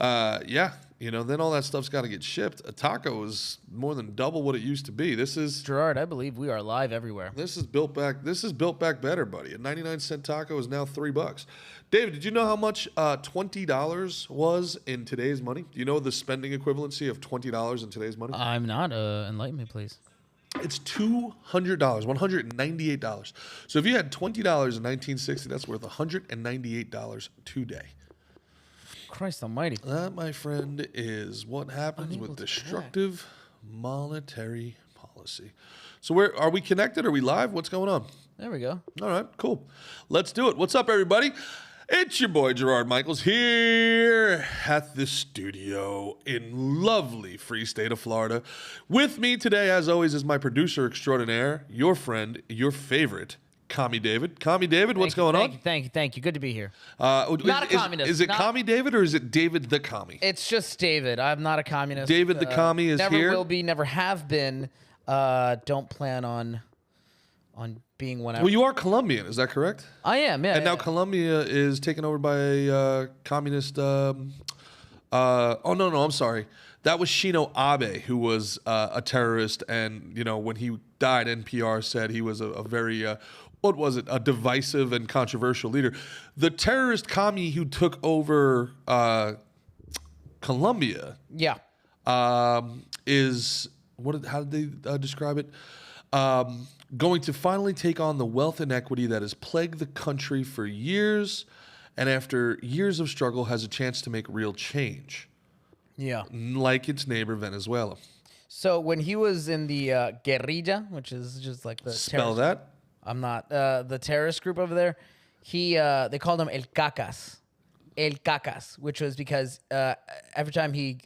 Yeah, then all that stuff's got to get shipped. A taco is more than double what it used to be. Gerard, I believe we are live everywhere. This is built back. This is built back better, buddy. A 99-cent taco is now $3. David, did you know how much $20 was in today's money? Do you know the spending equivalency of $20 in today's money? I'm not. Enlighten me, please. It's $200, $198. So if you had $20 in 1960, that's worth $198 today. Christ almighty. That, my friend, is what happens with destructive monetary policy. So are we connected? Are we live? What's going on? There we go. All right, cool. Let's do it. What's up, everybody? It's your boy, Gerard Michaels, here at the studio in lovely free state of Florida. With me today, as always, is my producer extraordinaire, your friend, your favorite, Commie David. Commie David, what's going on? Thank you. Good to be here. Not a communist. Is it Commie David or is it David the Commie? It's just David. I'm not a communist. David the Commie is never here. Never will be, never have been. Don't plan on being one. Well, you are Colombian, is that correct? I am, yeah. And now Colombia is taken over by a communist. Oh, no, I'm sorry. That was Shino Abe, who was a terrorist. And, when he died, NPR said he was a very, what was it, a divisive and controversial leader. The terrorist commie who took over Colombia is, how did they describe it? Going to finally take on the wealth inequity that has plagued the country for years, and after years of struggle has a chance to make real change. Yeah. Like its neighbor, Venezuela. So when he was in the guerrilla, which is just like the Spell that? I'm not. The terrorist group over there, they called him El Cacas. El Cacas, which was because every time he,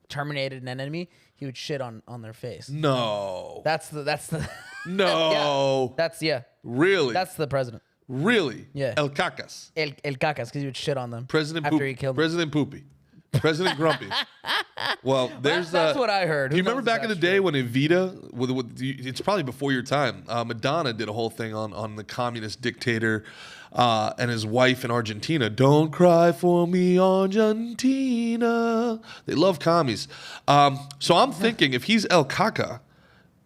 terminated an enemy, he would shit on their face. No. That's the No. Yeah. Really? That's the president. Really? Yeah. El Cacas. El Cacas, because he would shit on them. President after Poopy. He killed President Poopy. President Grumpy. Well, that's what I heard. Do you remember back in the day when Evita, it's probably before your time, Madonna did a whole thing on the communist dictator and his wife in Argentina. Don't cry for me, Argentina. They love commies. So I'm thinking if he's El Caca,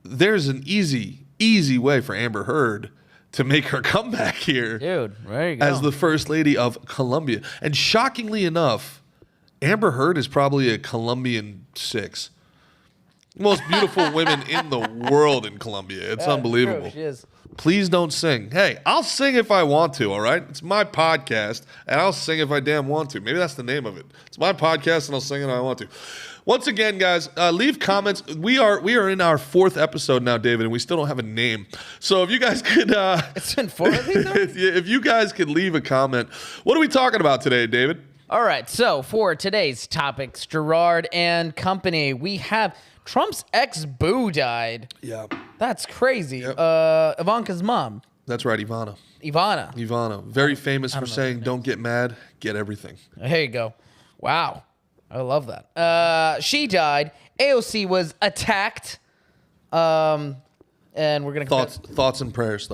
there's an easy way for Amber Heard to make her comeback here. Dude, there you go. As the first lady of Colombia. And shockingly enough, Amber Heard is probably a Colombian 6. Most beautiful women in the world in Colombia. It's unbelievable. True, she is. Please don't sing. Hey, I'll sing if I want to, all right? It's my podcast, and I'll sing if I damn want to. Maybe that's the name of it. It's my podcast, and I'll sing if I want to. Once again, guys, leave comments. We are in our 4th episode now, David, and we still don't have a name. So if you guys could... it's been 4 of these now? If you guys could leave a comment. What are we talking about today, David? All right, so for today's topics, Gerard and company, we have Trump's ex-boo died. Yeah. That's crazy. Yep. Ivanka's mom. That's right, Ivana. Ivana. Very famous for saying, don't get mad, get everything. There you go. Wow. I love that. She died. AOC was attacked. And we're going to... Thoughts and prayers.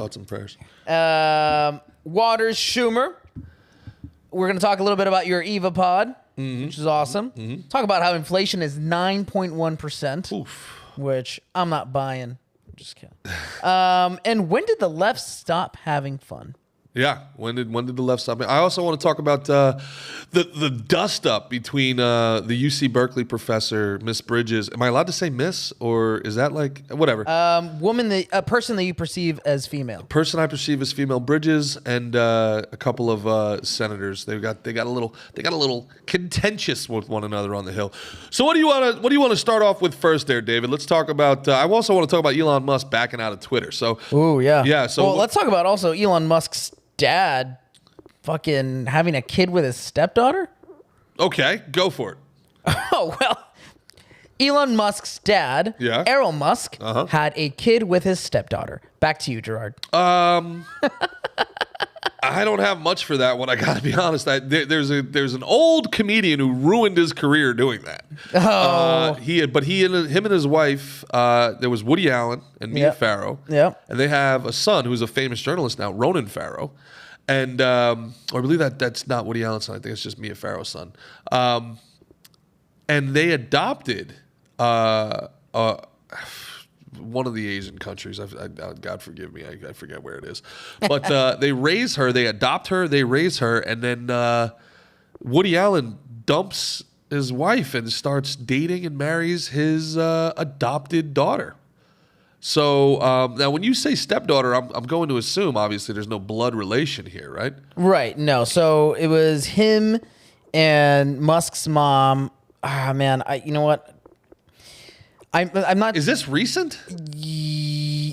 Waters Schumer. We're going to talk a little bit about your Eva pod, which is awesome. Mm-hmm. Talk about how inflation is 9.1%, which I'm not buying. I'm just kidding. And when did the left stop having fun? Yeah, when did the left stop? I also want to talk about the dust up between the UC Berkeley professor, Miss Bridges. Am I allowed to say Miss, or is that like whatever? A person that you perceive as female. Person I perceive as female, Bridges, and a couple of senators. They got a little contentious with one another on the Hill. So what do you want to start off with first, there, David? Let's talk about. I also want to talk about Elon Musk backing out of Twitter. So yeah. So let's talk about also Elon Musk's dad fucking having a kid with his stepdaughter? Okay, go for it. Oh, well, Elon Musk's dad, Errol Musk, had a kid with his stepdaughter. Back to you, Gerard. I don't have much for that one. I got to be honest. There's an old comedian who ruined his career doing that. Oh, him and his wife. There was Woody Allen and Mia Farrow. Yep. And they have a son who's a famous journalist now, Ronan Farrow. And or I believe that's not Woody Allen's son. I think it's just Mia Farrow's son. And they adopted one of the Asian countries. God forgive me, I forget where it is. But they raise her, they adopt her, they raise her, and then Woody Allen dumps his wife and starts dating and marries his adopted daughter. So now when you say stepdaughter, I'm going to assume, obviously, there's no blood relation here, right? Right, no. So it was him and Musk's mom. Ah, man, you know what? I'm not. Is this recent?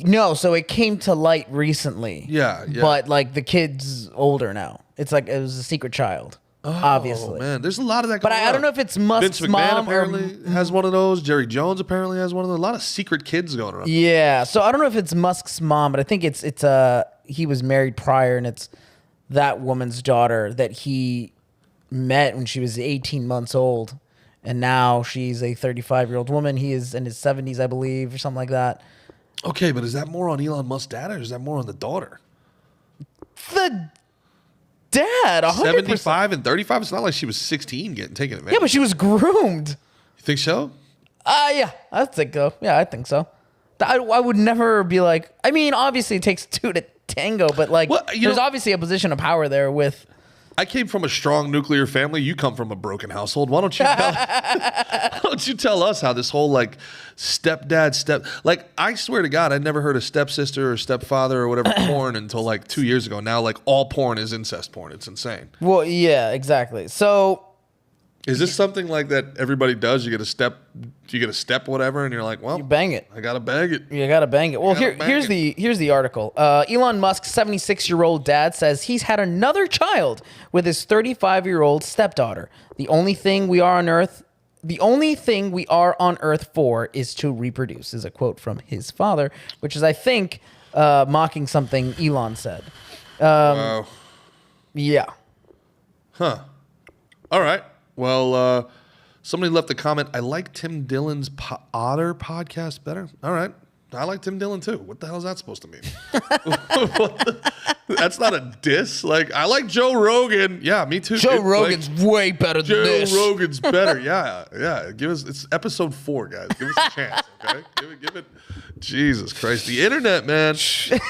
No, so it came to light recently. Yeah. But like the kid's older now. It's like it was a secret child. Obviously, man, there's a lot of that. But going I don't know if it's Musk's Vince McMahon mom apparently has one of those. Jerry Jones apparently has one of those. A lot of secret kids going around. Yeah, so I don't know if it's Musk's mom, but I think it's he was married prior, and it's that woman's daughter that he met when she was 18 months old, and now she's a 35-year-old woman. He is in his 70s, I believe, or something like that. Okay, but is that more on Elon Musk's dad, or is that more on the daughter? The dad, 100%. 75 and 35. It's not like she was 16 getting taken advantage. Yeah, but she was groomed. You think so? Yeah, I think so. Yeah, I think so. I would never be like. I mean, obviously, it takes two to tango, but like, well, there's obviously a position of power there with. I came from a strong nuclear family. You come from a broken household. Why don't you tell us how this whole like stepdad like I swear to God, I never heard of stepsister or stepfather or whatever porn until like 2 years ago. Now like all porn is incest porn. It's insane. Well, yeah, exactly. So is this something like that everybody does? You get a step whatever, and you're like, well, you bang it. I gotta bang it. You gotta bang it. Well, here's the article. Elon Musk's 76-year-old dad says he's had another child with his 35-year-old stepdaughter. The only thing we are on Earth for is to reproduce, is a quote from his father, which is, I think, mocking something Elon said. Wow. Yeah. Huh. All right. Well, somebody left a comment. I like Tim Dillon's Otter podcast better. All right. I like Tim Dillon too. What the hell is that supposed to mean? That's not a diss. Like, I like Joe Rogan. Yeah, me too. Joe Rogan's way better than this. Joe Rogan's better. Yeah. It's episode 4, guys. Give us a chance, okay? Give it. Jesus Christ. The internet, man. The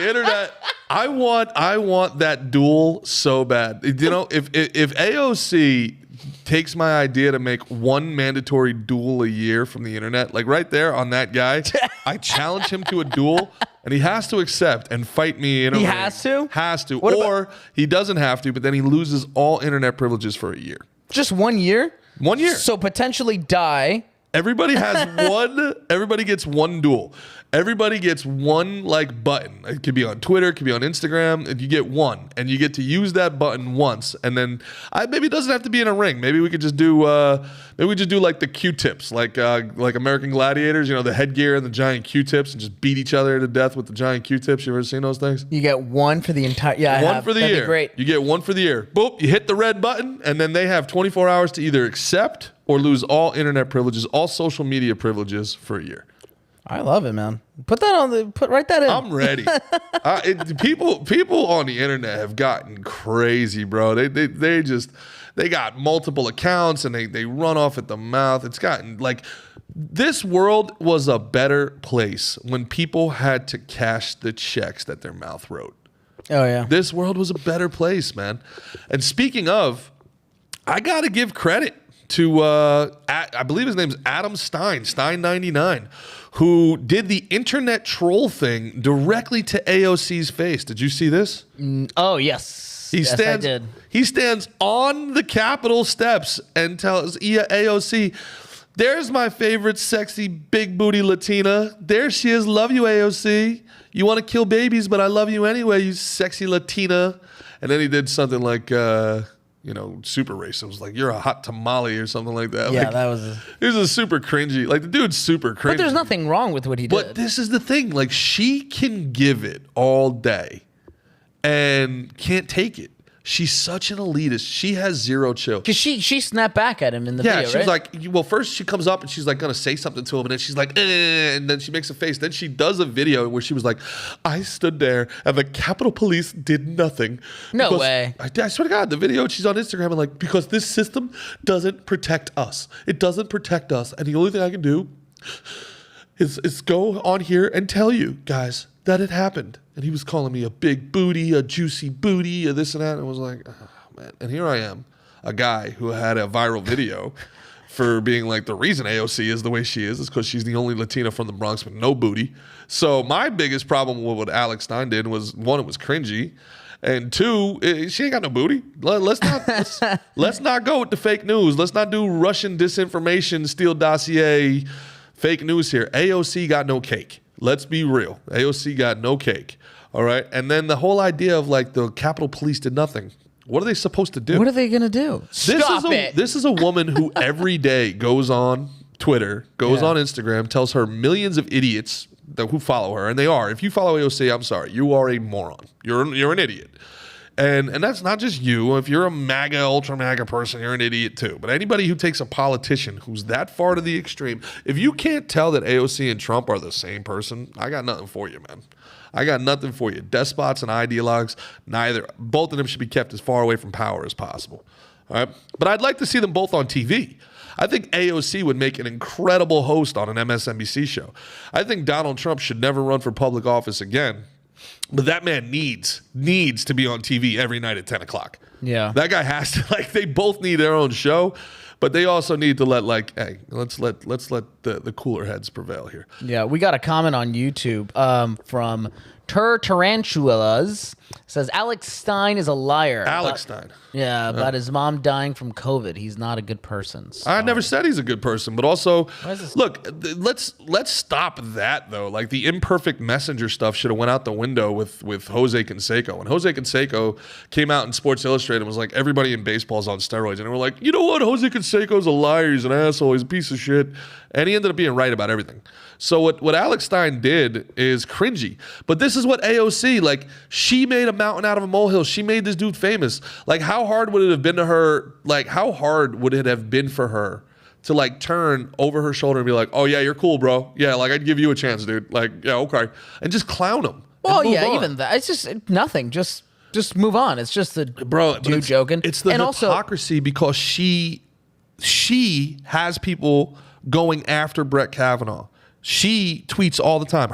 internet. I want that duel so bad. You know, if AOC takes my idea to make one mandatory duel a year from the internet, like right there on that guy, I challenge him to a duel, and he has to accept and fight me in a ring. Has to? Has to. Or he doesn't have to, but then he loses all internet privileges for a year. Just 1 year? 1 year. So potentially die. Everybody has one. Everybody gets one duel. Everybody gets one like button. It could be on Twitter, it could be on Instagram, and you get one, and you get to use that button once. And then maybe it doesn't have to be in a ring. Maybe we could just do like the Q-tips, like American Gladiators. You know, the headgear and the giant Q-tips, and just beat each other to death with the giant Q-tips. You ever seen those things? You get one for the entire. Yeah, one for the That'd year. Be great. You get one for the year. Boop. You hit the red button, and then they have 24 hours to either accept or lose all internet privileges, all social media privileges for a year. I love it, man. Write that in. I'm ready. People on the internet have gotten crazy, bro. They got multiple accounts and they run off at the mouth. It's gotten like, this world was a better place when people had to cash the checks that their mouth wrote. Oh yeah. This world was a better place, man. And speaking of, I got to give credit to I believe his name's Adam Stein99, who did the internet troll thing directly to AOC's face. Did you see this? Oh yes. I did. He stands on the Capitol steps and tells AOC, "There's my favorite sexy big booty Latina. There she is. Love you, AOC. You want to kill babies, but I love you anyway, you sexy Latina." And then he did something like super racist. It was like, "You're a hot tamale," or something like that. Yeah, like, that was. It was a super cringy. Like, the dude's super cringy. But there's nothing wrong with what he did. But this is the thing. Like, she can give it all day and can't take it. She's such an elitist. She has zero chill. Because she snapped back at him in the video, right? Yeah, she was like, well, first she comes up and she's like going to say something to him. And then she's like, and then she makes a face. Then she does a video where she was like, I stood there and the Capitol Police did nothing. No way. I swear to God, the video, she's on Instagram and like, because this system doesn't protect us. It doesn't protect us. And the only thing I can do is go on here and tell you guys that it happened. And he was calling me a big booty, a juicy booty, a this and that. And I was like, oh, man. And here I am, a guy who had a viral video for being like, the reason AOC is the way she is because she's the only Latina from the Bronx with no booty. So my biggest problem with what Alex Stein did was, one, it was cringy. And two, she ain't got no booty. Let's not go with the fake news. Let's not do Russian disinformation, steal dossier, fake news here. AOC got no cake. Let's be real. AOC got no cake. All right. And then the whole idea of like the Capitol Police did nothing. What are they supposed to do? What are they going to do? Stop it. This is a woman who every day goes on Twitter, goes on Instagram, tells her millions of idiots who follow her. And they are. If you follow AOC, I'm sorry. You are a moron. You're an idiot. And that's not just you. If you're a MAGA, ultra MAGA person, you're an idiot too. But anybody who takes a politician who's that far to the extreme, if you can't tell that AOC and Trump are the same person, I got nothing for you, man. I got nothing for you. Despots and ideologues, neither. Both of them should be kept as far away from power as possible. All right? But I'd like to see them both on TV. I think AOC would make an incredible host on an MSNBC show. I think Donald Trump should never run for public office again. But that man needs to be on TV every night at 10 o'clock. Yeah. That guy has to, like, they both need their own show, but they also need to let, like, hey, let's let the cooler heads prevail here. Yeah, we got a comment on YouTube from Tarantulas. Says Alex Stein is a liar. Alex Stein. Yeah, about his mom dying from COVID. He's not a good person. So. I never said he's a good person, but also, look, let's stop that though. Like the imperfect messenger stuff should have went out the window with Jose Canseco. And Jose Canseco came out in Sports Illustrated and was like, everybody in baseball's on steroids. And we're like, you know what? Jose Canseco's a liar. He's an asshole. He's a piece of shit. And he ended up being right about everything. So what Alex Stein did is cringy. But this is what AOC, like, she made a mountain out of a molehill. She made this dude famous. Like, how hard would it have been to her? Like, how hard would it have been for her to, like, turn over her shoulder and be like, oh, yeah, you're cool, bro. Yeah, like, I'd give you a chance, dude. Like, yeah, okay. And just clown him. Well, yeah, on. Even that. It's just nothing. Just move on. It's just the dude joking. It's the hypocrisy because she has people going after Brett Kavanaugh. She tweets all the time.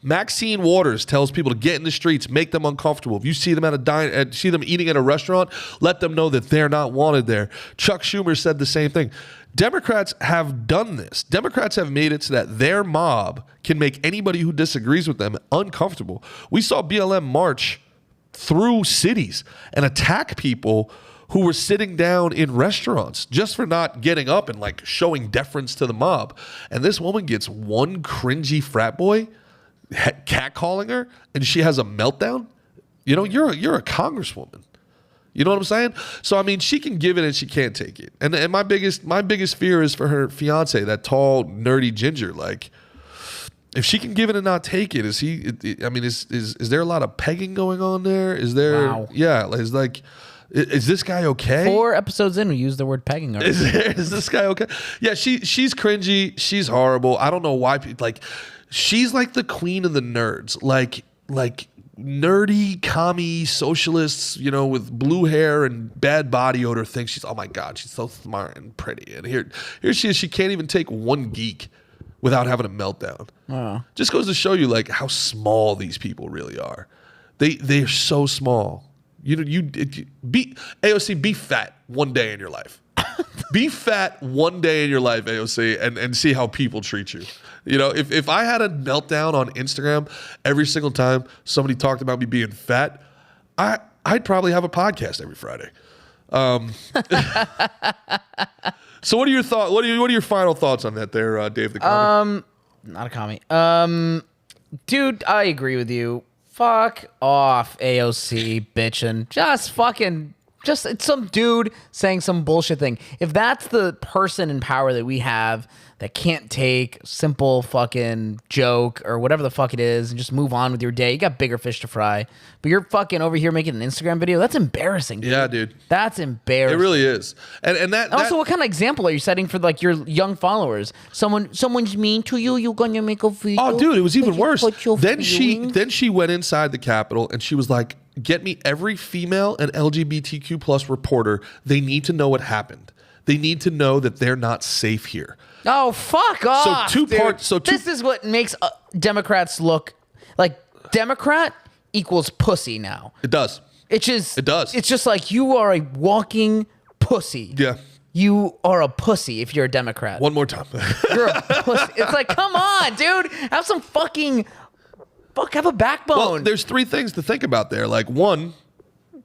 Maxine Waters tells people to get in the streets, make them uncomfortable. If you see them see them eating at a restaurant, let them know that they're not wanted there. Chuck Schumer said the same thing. Democrats have done this. Democrats have made it so that their mob can make anybody who disagrees with them uncomfortable. We saw BLM march through cities and attack people who were sitting down in restaurants just for not getting up and like showing deference to the mob. And this woman gets one cringy frat boy catcalling her and she has a meltdown. You know, you're a congresswoman. You know what I'm saying? So, I mean, she can give it and she can't take it. And my biggest fear is for her fiance, that tall, nerdy ginger. Like, if she can give it and not take it, is there a lot of pegging going on there? Is there? Wow. Yeah. Is like, is this guy okay? 4 episodes in, we used the word pegging already. Is this guy okay? Yeah, she's cringy. She's horrible. I don't know why. Like, she's like the queen of the nerds. Like nerdy commie socialists, you know, with blue hair and bad body odor think she's, oh my God, she's so smart and pretty. And here she is. She can't even take one geek without having a meltdown. Oh. Just goes to show you like how small these people really are. They're so small. AOC, be fat one day in your life. Be fat one day in your life, AOC, and see how people treat you. You know, if I had a meltdown on Instagram every single time somebody talked about me being fat, I'd probably have a podcast every Friday. So what are your thoughts? What are your final thoughts on that there, Dave the commie? Not a commie. Dude, I agree with you. Fuck off, AOC, bitchin'. Just fucking Just it's some dude saying some bullshit thing. If that's the person in power that we have that can't take simple fucking joke or whatever the fuck it is and just move on with your day, you got bigger fish to fry. But you're fucking over here making an Instagram video. That's embarrassing. Dude. Yeah, dude. That's embarrassing. It really is. And that also, what kind of example are you setting for like your young followers? Someone's mean to you. You're gonna make a video. Oh, dude, it was even worse. Then feelings. she went inside the Capitol and she was like, "Get me every female and LGBTQ plus reporter. They need to know what happened. They need to know that they're not safe here." Oh, fuck off. So dude. parts. This is what makes Democrats look like Democrat equals pussy now. It does. It does. It's just like you are a walking pussy. Yeah. You are a pussy if you're a Democrat. One more time. You're a pussy. It's like, come on, dude. Have some fucking... have a backbone. Well, there's three things to think about there. Like, one...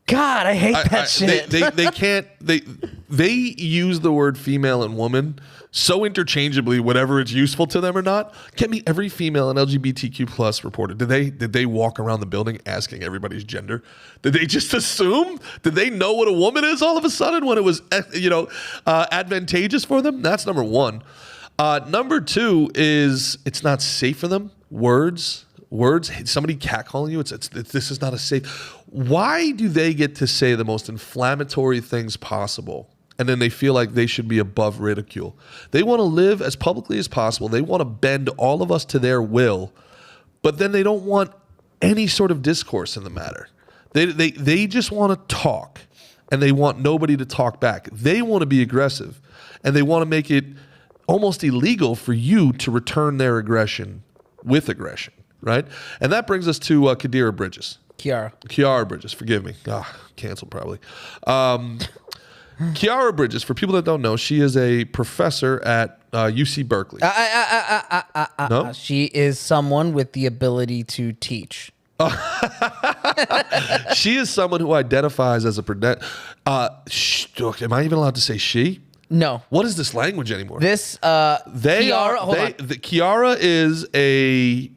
God, I hate that shit. They can't... They use the word female and woman so interchangeably, whatever it's useful to them or not. Get me every female and LGBTQ plus reporter. Did they walk around the building asking everybody's gender? Did they just assume? Did they know what a woman is all of a sudden when it was advantageous for them? That's number one. Number two is it's not safe for them. Words, somebody catcalling you. This is not a safe. Why do they get to say the most inflammatory things possible? And then they feel like they should be above ridicule. They want to live as publicly as possible. They want to bend all of us to their will, but then they don't want any sort of discourse in the matter. They just want to talk, and they want nobody to talk back. They want to be aggressive, and they want to make it almost illegal for you to return their aggression with aggression, right? And that brings us to Khiara Bridges, forgive me. Canceled probably. Khiara Bridges, for people that don't know, she is a professor at UC Berkeley. No? She is someone with the ability to teach. She is someone who identifies as a... am I even allowed to say she? No. What is this language anymore? Khiara is a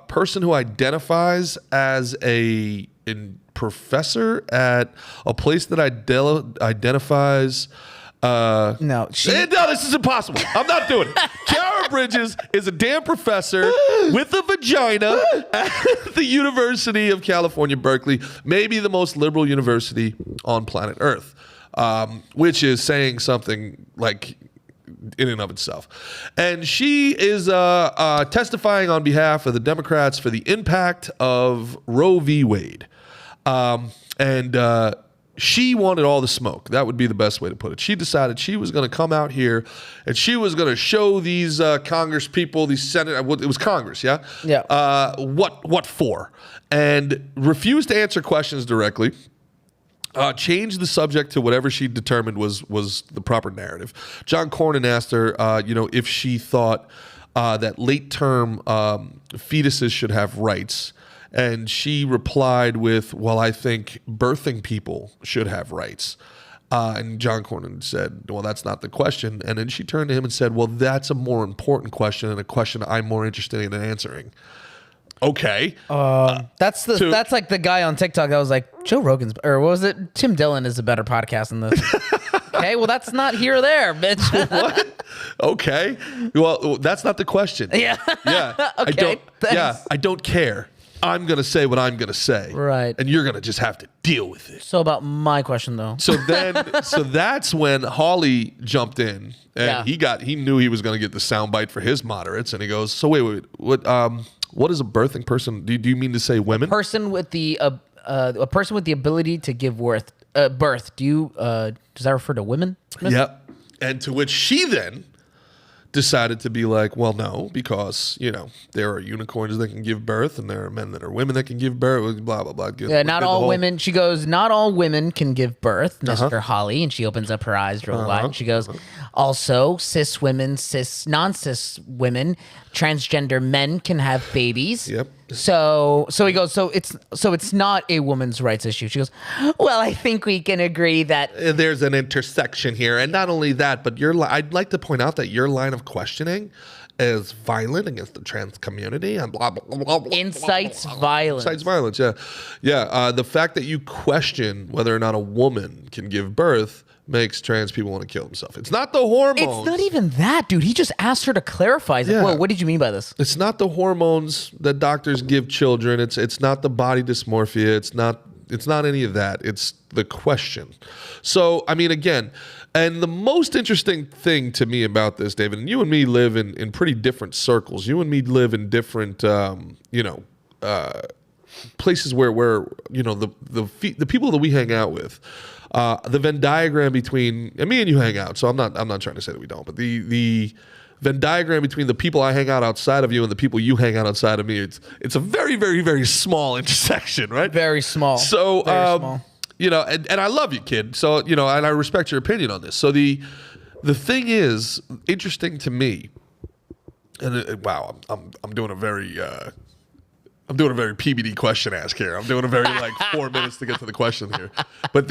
person who identifies as a professor at a place that identifies... No, this is impossible. I'm not doing it. Khiara Bridges is a damn professor with a vagina at the University of California, Berkeley, maybe the most liberal university on planet Earth, which is saying something like in and of itself. And she is testifying on behalf of the Democrats for the impact of Roe v. Wade. She wanted all the smoke. That would be the best way to put it. She decided she was going to come out here and she was going to show these Congress people, these Senate, it was Congress, yeah? Yeah. What for? And refused to answer questions directly. Changed the subject to whatever she determined was the proper narrative. John Cornyn asked her, if she thought that late-term fetuses should have rights. And she replied with, well, I think birthing people should have rights. And John Cornyn said, well, that's not the question. And then she turned to him and said, well, that's a more important question and a question I'm more interested in answering. Okay. That's like the guy on TikTok that was like, Joe Rogan's, or what was it? Tim Dillon is a better podcast than this. Okay, well, that's not here or there, bitch. What? Okay. Well, that's not the question. Yeah. Yeah. Okay, I don't care. I'm going to say what I'm going to say. Right. And you're going to just have to deal with it. So about my question, though. So that's when Hawley jumped in and he knew he was going to get the soundbite for his moderates. And he goes, so wait, what is a birthing person? Do you mean to say women? A person with the ability to give birth. Does that refer to women? Yep. And to which she then decided to be like, well, no, because, there are unicorns that can give birth and there are men that are women that can give birth, blah, blah, blah. Yeah, not all women. She goes, not all women can give birth, Mr. Holly. And she opens up her eyes real wide. And she goes, also, cis women, non-cis women transgender men can have babies. Yep. So he goes, so it's not a woman's rights issue. She goes, well, I think we can agree that there's an intersection here. And not only that, but I'd like to point out that your line of questioning is violent against the trans community and blah, blah, blah, blah. Incites violence. Incites violence, yeah. Yeah, the fact that you question whether or not a woman can give birth makes trans people want to kill themselves. It's not the hormones. It's not even that, dude. He just asked her to clarify. He's like, whoa, what did you mean by this? It's not the hormones that doctors give children. It's not the body dysmorphia. It's not any of that. It's the question. So, I mean, again, and the most interesting thing to me about this, David, and you and me live in pretty different circles. You and me live in different, places where the people that we hang out with, the Venn diagram between, and me and you hang out. So I'm not trying to say that we don't, but the Venn diagram between the people I hang out outside of you and the people you hang out outside of me, it's a very, very, very small intersection, right? Very small. So, very small. And I love you, kid. So, and I respect your opinion on this. So the thing is interesting to me, and wow, I'm doing a very PBD question ask here. I'm doing a very 4 minutes to get to the question here. But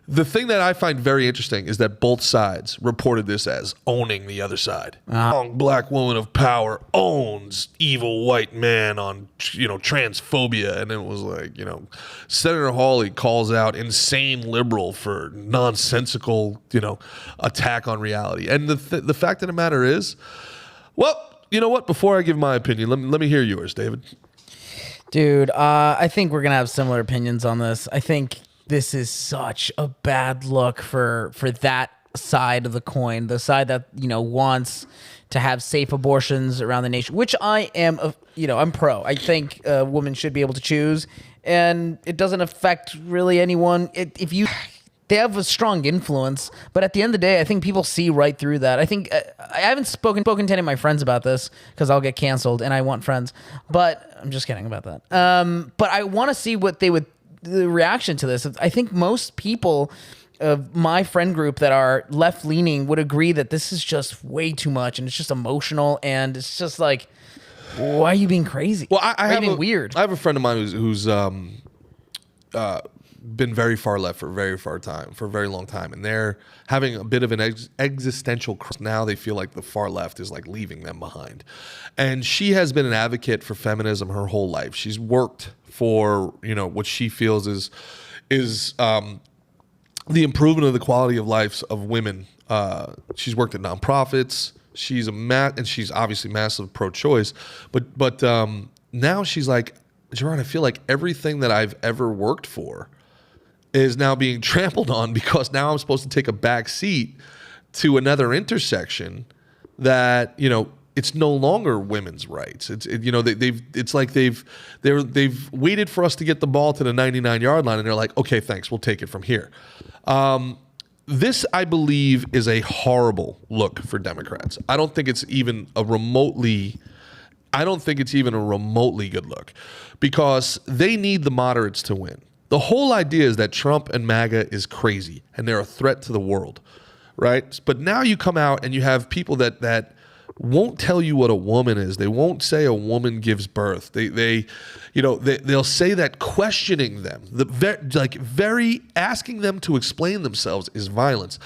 the thing that I find very interesting is that both sides reported this as owning the other side. Strong black woman of power owns evil white man on transphobia, and it was Senator Hawley calls out insane liberal for nonsensical attack on reality. And the fact of the matter is, well, you know what? Before I give my opinion, let me hear yours, David. Dude, I think we're gonna have similar opinions on this. I think this is such a bad look for that side of the coin, the side that wants to have safe abortions around the nation, which I am. I'm pro. I think a woman should be able to choose, and it doesn't affect really anyone. They have a strong influence, but at the end of the day, I think people see right through that. I think I haven't spoken to any of my friends about this because I'll get canceled, and I want friends. But I'm just kidding about that. But I want to see what the reaction to this. I think most people of my friend group that are left leaning would agree that this is just way too much, and it's just emotional, and it's just like, why are you being crazy? Well, I have being weird. I have a friend of mine who's been very far left for a very long time, and they're having a bit of an existential crisis. Now they feel like the far left is leaving them behind. And she has been an advocate for feminism her whole life. She's worked for what she feels is the improvement of the quality of lives of women. She's worked at nonprofits. She's and she's obviously massive pro-choice, but now she's like, Gerard, I feel like everything that I've ever worked for is now being trampled on because now I'm supposed to take a back seat to another intersection that it's no longer women's rights. They've waited for us to get the ball to the 99-yard line, and they're like, okay, thanks, we'll take it from here. This, I believe, is a horrible look for Democrats. I don't think it's even a remotely good look because they need the moderates to win. The whole idea is that Trump and MAGA is crazy and they're a threat to the world, right? But now you come out and you have people that won't tell you what a woman is. They won't say a woman gives birth. They'll say that questioning them, very asking them to explain themselves is violence.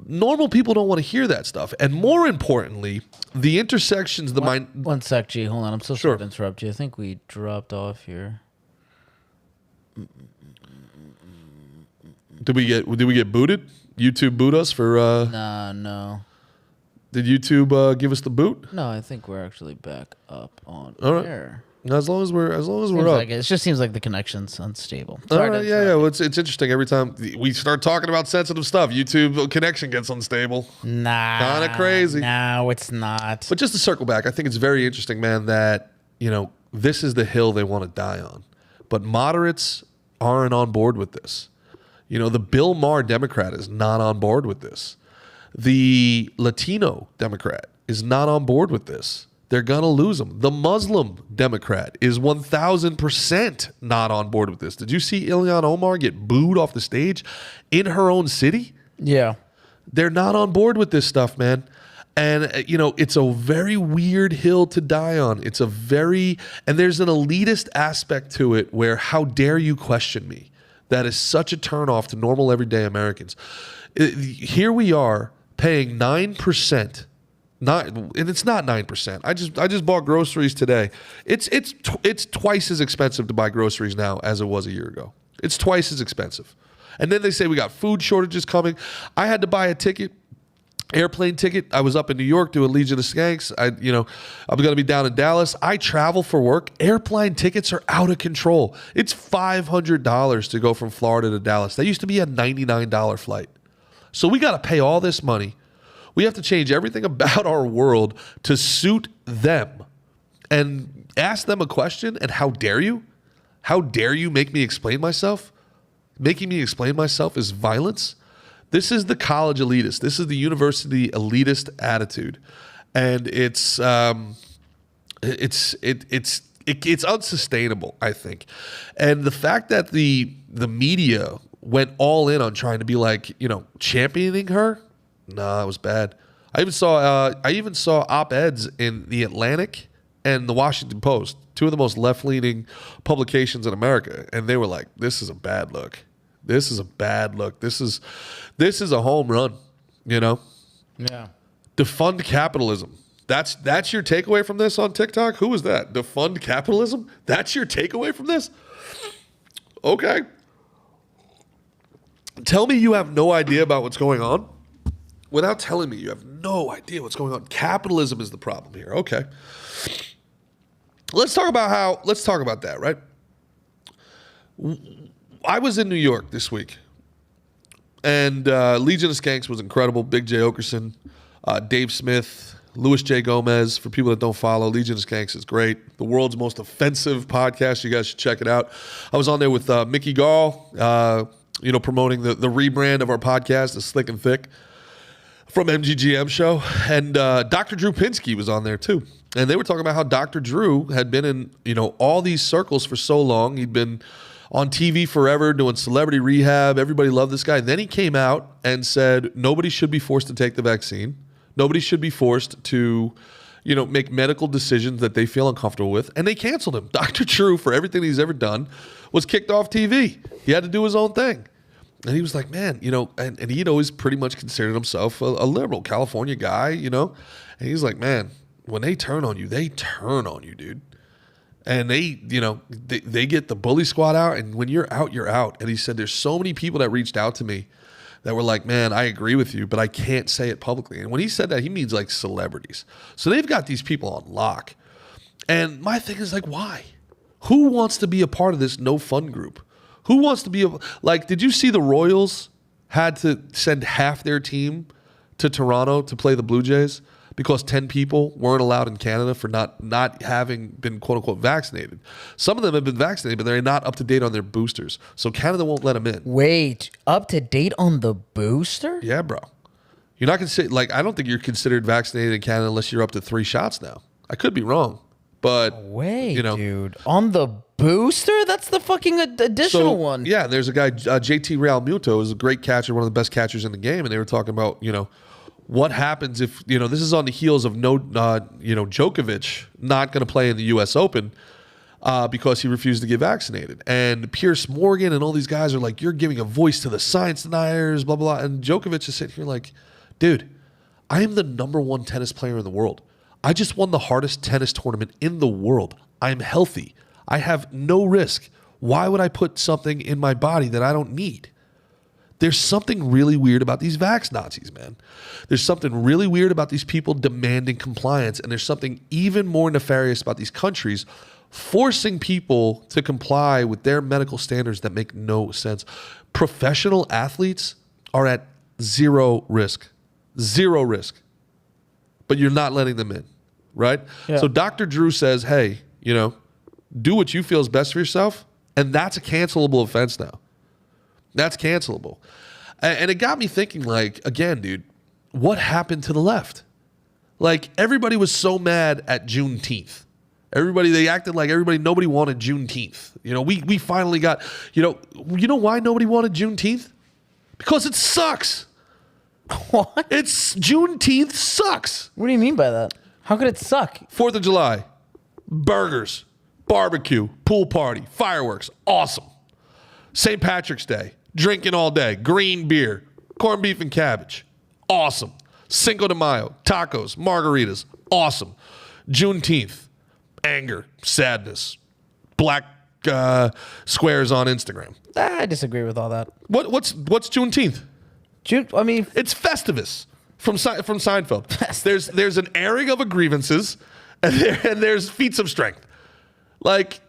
Normal people don't want to hear that stuff. And more importantly, the intersections, One sec, G. Hold on. I'm so sorry to interrupt you. I think we dropped off here. Did we get booted? YouTube boot us for No. Did YouTube give us the boot? No, I think we're actually back up on Right. air. As long as we're up. It just seems like the connection's unstable. All right, yeah. Well, it's interesting. Every time we start talking about sensitive stuff, YouTube connection gets unstable. Nah. Kind of crazy. No, it's not. But just to circle back, I think it's very interesting, man, that, this is the hill they want to die on. But moderates aren't on board with this. The Bill Maher Democrat is not on board with this. The Latino Democrat is not on board with this. They're going to lose them. The Muslim Democrat is 1,000% not on board with this. Did you see Ilhan Omar get booed off the stage in her own city? Yeah. They're not on board with this stuff, man. And, it's a very weird hill to die on. And there's an elitist aspect to it where how dare you question me? That is such a turnoff to normal everyday Americans. Here we are paying 9%. And it's not 9%. I just bought groceries today. It's twice as expensive to buy groceries now as it was a year ago. It's twice as expensive. And then they say we got food shortages coming. I had to buy a airplane ticket. I was up in New York doing Legion of Skanks. I'm going to be down in Dallas. I travel for work. Airplane tickets are out of control. It's $500 to go from Florida to Dallas. That used to be a $99 flight. So we got to pay all this money. We have to change everything about our world to suit them and ask them a question. And how dare you? How dare you make me explain myself? Making me explain myself is violence. This is the college elitist. This is the university elitist attitude, and it's unsustainable, I think. And the fact that the media went all in on trying to be like, championing her, nah, it was bad. I even saw op-eds in the Atlantic and the Washington Post, two of the most left-leaning publications in America, and they were like, "This is a bad look. This is a bad look. This is a home run." Yeah. Defund capitalism. That's your takeaway from this on TikTok? Who was that? Defund capitalism? That's your takeaway from this? Okay. Tell me you have no idea about what's going on without telling me you have no idea what's going on. Capitalism is the problem here. Okay. Let's talk about that, right? I was in New York this week, and Legion of Skanks was incredible. Big J. Okerson, Dave Smith, Louis J. Gomez. For people that don't follow, Legion of Skanks is great. The world's most offensive podcast. You guys should check it out. I was on there with Mickey Gall, promoting the rebrand of our podcast, The Slick and Thick, from MGGM show. And Dr. Drew Pinsky was on there too. And they were talking about how Dr. Drew had been in, all these circles for so long. He'd been on TV forever doing celebrity rehab. Everybody loved this guy. Then he came out and said nobody should be forced to take the vaccine. Nobody should be forced to, make medical decisions that they feel uncomfortable with. And they canceled him. Dr. Drew, for everything he's ever done, was kicked off TV. He had to do his own thing. And he was like, man, and he'd always pretty much considered himself a liberal California guy, And he's like, man, when they turn on you, dude. And they get the bully squad out, and when you're out, you're out. And he said there's so many people that reached out to me that were like, man, I agree with you, but I can't say it publicly. And when he said that, he means like celebrities. So they've got these people on lock. And my thing is like, why? Who wants to be a part of this no fun group? Who wants to be did you see the Royals had to send half their team to Toronto to play the Blue Jays because 10 people weren't allowed in Canada for not having been quote unquote vaccinated? Some of them have been vaccinated, but they're not up to date on their boosters. So Canada won't let them in. Wait, up to date on the booster? Yeah, bro. You're not considered, I don't think you're considered vaccinated in Canada unless you're up to 3 shots now. I could be wrong, but wait, dude, on the booster? That's the fucking additional one. Yeah, there's a guy, JT Realmuto, is a great catcher, one of the best catchers in the game, and they were talking about, what happens if, this is on the heels of Djokovic not going to play in the U.S. Open because he refused to get vaccinated. And Pierce Morgan and all these guys are like, you're giving a voice to the science deniers, blah, blah, blah. And Djokovic is sitting here like, dude, I am the number 1 tennis player in the world. I just won the hardest tennis tournament in the world. I'm healthy. I have no risk. Why would I put something in my body that I don't need? There's something really weird about these vax Nazis, man. There's something really weird about these people demanding compliance, and there's something even more nefarious about these countries forcing people to comply with their medical standards that make no sense. Professional athletes are at zero risk. Zero risk. But you're not letting them in, right? Yeah. So Dr. Drew says, hey, do what you feel is best for yourself, and that's a cancelable offense now. That's cancelable. And it got me thinking, again, dude, what happened to the left? Everybody was so mad at Juneteenth. They acted like nobody wanted Juneteenth. We finally got, you know why nobody wanted Juneteenth? Because it sucks. What? It's Juneteenth sucks. What do you mean by that? How could it suck? 4th of July, burgers, barbecue, pool party, fireworks, awesome. St. Patrick's Day, drinking all day, green beer, corned beef and cabbage, awesome. Cinco de Mayo, tacos, margaritas, awesome. Juneteenth, anger, sadness, black squares on Instagram. I disagree with all that. What's Juneteenth? I mean, It's Festivus from Seinfeld. There's an airing of grievances, and there's feats of strength. Like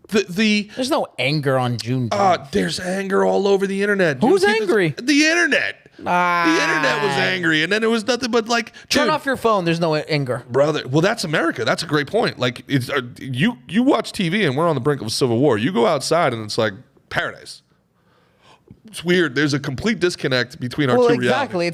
there's no anger on June. there's anger all over the internet. Who's angry? The internet. The internet was angry, and then it was nothing but like Turn off your phone. There's no anger, brother. Well, that's America. That's a great point. Like it's you watch TV, and we're on the brink of a civil war. You go outside, and it's like paradise. It's weird. There's a complete disconnect between our two realities. Exactly.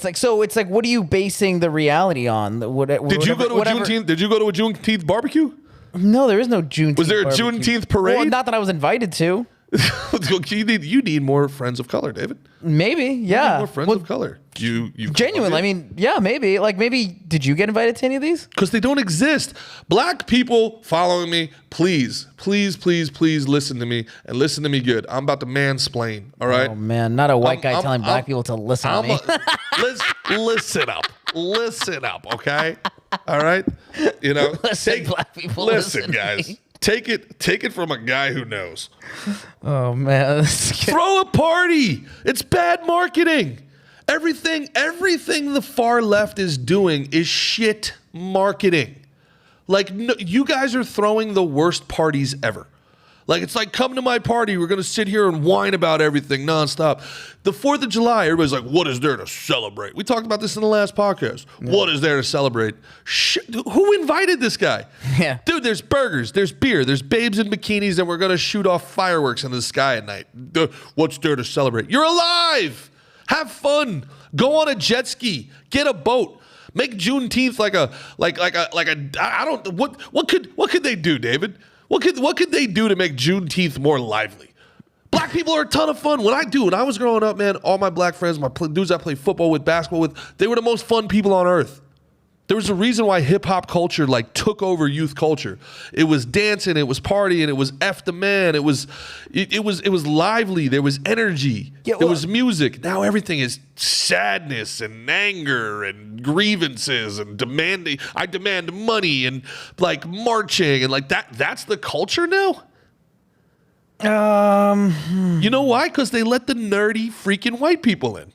It's like, what are you basing the reality on? Did you go to a Juneteenth barbecue? No, there is no Juneteenth. Was there a barbecue. Juneteenth parade? Well, not that I was invited to. you need more friends of color, David. Maybe, yeah. More friends of color. You genuinely. I mean, yeah, maybe. Like, maybe. Did you get invited to any of these? Because they don't exist. Black people following me, please listen to me and listen to me good. I'm about to mansplain. All right. Oh man, not a white guy telling black people to listen to me. Listen up. Listen up. Okay. All right. You know. Black people. Listen, guys. Take it from a guy who knows. Oh man. Throw a party. It's bad marketing. Everything the far left is doing is shit marketing. Like, no, you guys are throwing the worst parties ever. Like, it's like, come to my party. We're going to sit here and whine about everything nonstop. The 4th of July, everybody's like, what is there to celebrate? We talked about this in the last podcast. Yeah. What is there to celebrate? Who invited this guy? Yeah. Dude, there's burgers, there's beer, there's babes in bikinis, and we're going to shoot off fireworks in the sky at night. What's there to celebrate? You're alive. Have fun. Go on a jet ski. Get a boat. Make Juneteenth what could they do, David? What could they do to make Juneteenth more lively? Black people are a ton of fun. When I was growing up, man, all my black friends, dudes I played football with, basketball with, they were the most fun people on earth. There was a reason why hip hop culture like took over youth culture. It was dancing, it was partying, it was F the man, it was lively, there was energy, there was music. Now everything is sadness and anger and grievances and demanding. I demand money and like marching and like that's the culture now. You know why? Because they let the nerdy freaking white people in.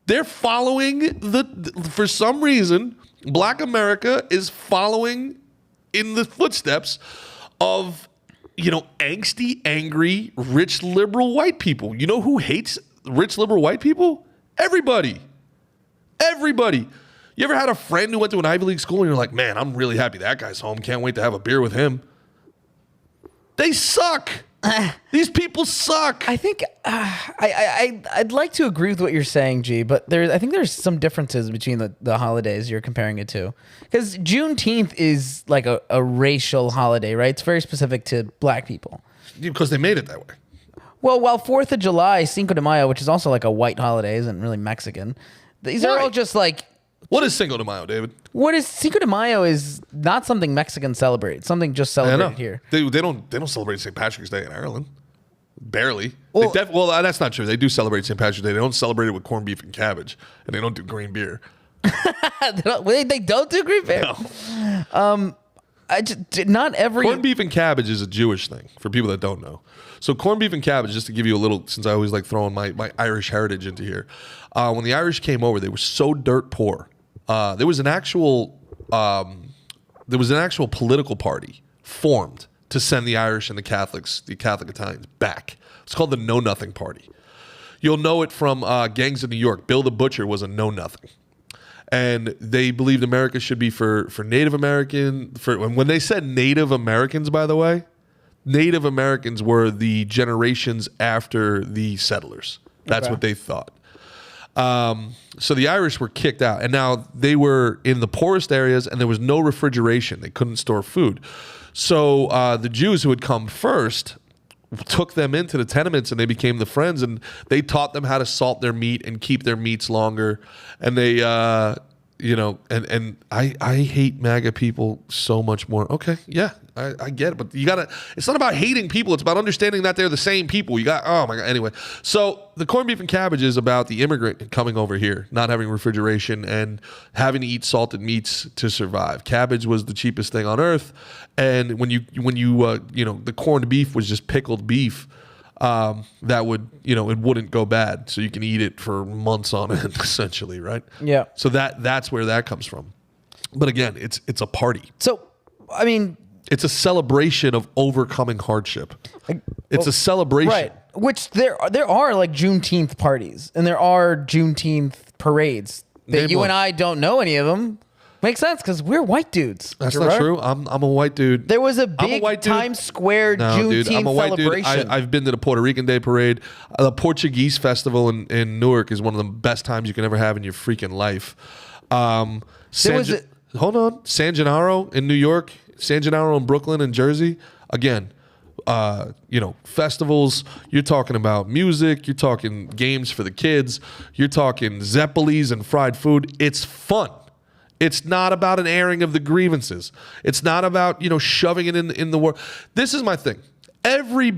They're following for some reason. Black America is following in the footsteps of, angsty, angry, rich, liberal white people. You know who hates rich, liberal white people? Everybody. Everybody. You ever had a friend who went to an Ivy League school and you're like, man, I'm really happy that guy's home. Can't wait to have a beer with him. They suck. These people suck. I think I'd like to agree with what you're saying, G, but I think there's some differences between the holidays you're comparing it to. Because Juneteenth is like a racial holiday, right? It's very specific to black people. Because they made it that way. Well, while 4th of July, Cinco de Mayo, which is also like a white holiday, isn't really Mexican. These are all just like... What is Cinco de Mayo, David? Cinco de Mayo is not something Mexicans celebrate. It's something just celebrated here. They don't celebrate St. Patrick's Day in Ireland. Barely. Well, that's not true. They do celebrate St. Patrick's Day. They don't celebrate it with corned beef and cabbage, and they don't do green beer. They don't do green beer. No. Not every corned beef and cabbage is a Jewish thing for people that don't know. So corned beef and cabbage, just to give you a little, since I always like throwing my Irish heritage into here. When the Irish came over, they were so dirt poor. There was an actual political party formed to send the Irish and the Catholic Italians back. It's called the Know Nothing Party. You'll know it from Gangs of New York. Bill the Butcher was a Know Nothing. And they believed America should be for Native American. When they said Native Americans, by the way, Native Americans were the generations after the settlers. That's what they thought. So the Irish were kicked out, and now they were in the poorest areas, and there was no refrigeration. They couldn't store food. So the Jews who had come first took them into the tenements and they became the friends, and they taught them how to salt their meat and keep their meats longer. And they, you know, and I hate MAGA people so much more. Okay, yeah, I get it, but you gotta, it's not about hating people, it's about understanding that they're the same people. You got, oh my God, anyway. So the corned beef and cabbage is about the immigrant coming over here, not having refrigeration and having to eat salted meats to survive. Cabbage was the cheapest thing on earth, and when you you know, the corned beef was just pickled beef. That would, you know, it wouldn't go bad, so you can eat it for months on end, essentially, right? Yeah. So that's where that comes from. But again, it's a party. So, I mean, it's a celebration of overcoming hardship. It's a celebration, right? Which there are like Juneteenth parties and there are Juneteenth parades that you and I don't know any of them. Makes sense because we're white dudes. That's not true. I'm a white dude. There was a big Times Square Juneteenth celebration. I've been to the Puerto Rican Day Parade. The Portuguese Festival in Newark is one of the best times you can ever have in your freaking life. Hold on. San Gennaro in New York, San Gennaro in Brooklyn and Jersey. Again, you know, festivals, you're talking about music, you're talking games for the kids, you're talking Zeppelis and fried food. It's fun. It's not about an airing of the grievances. It's not about, you know, shoving it in the world. This is my thing. Every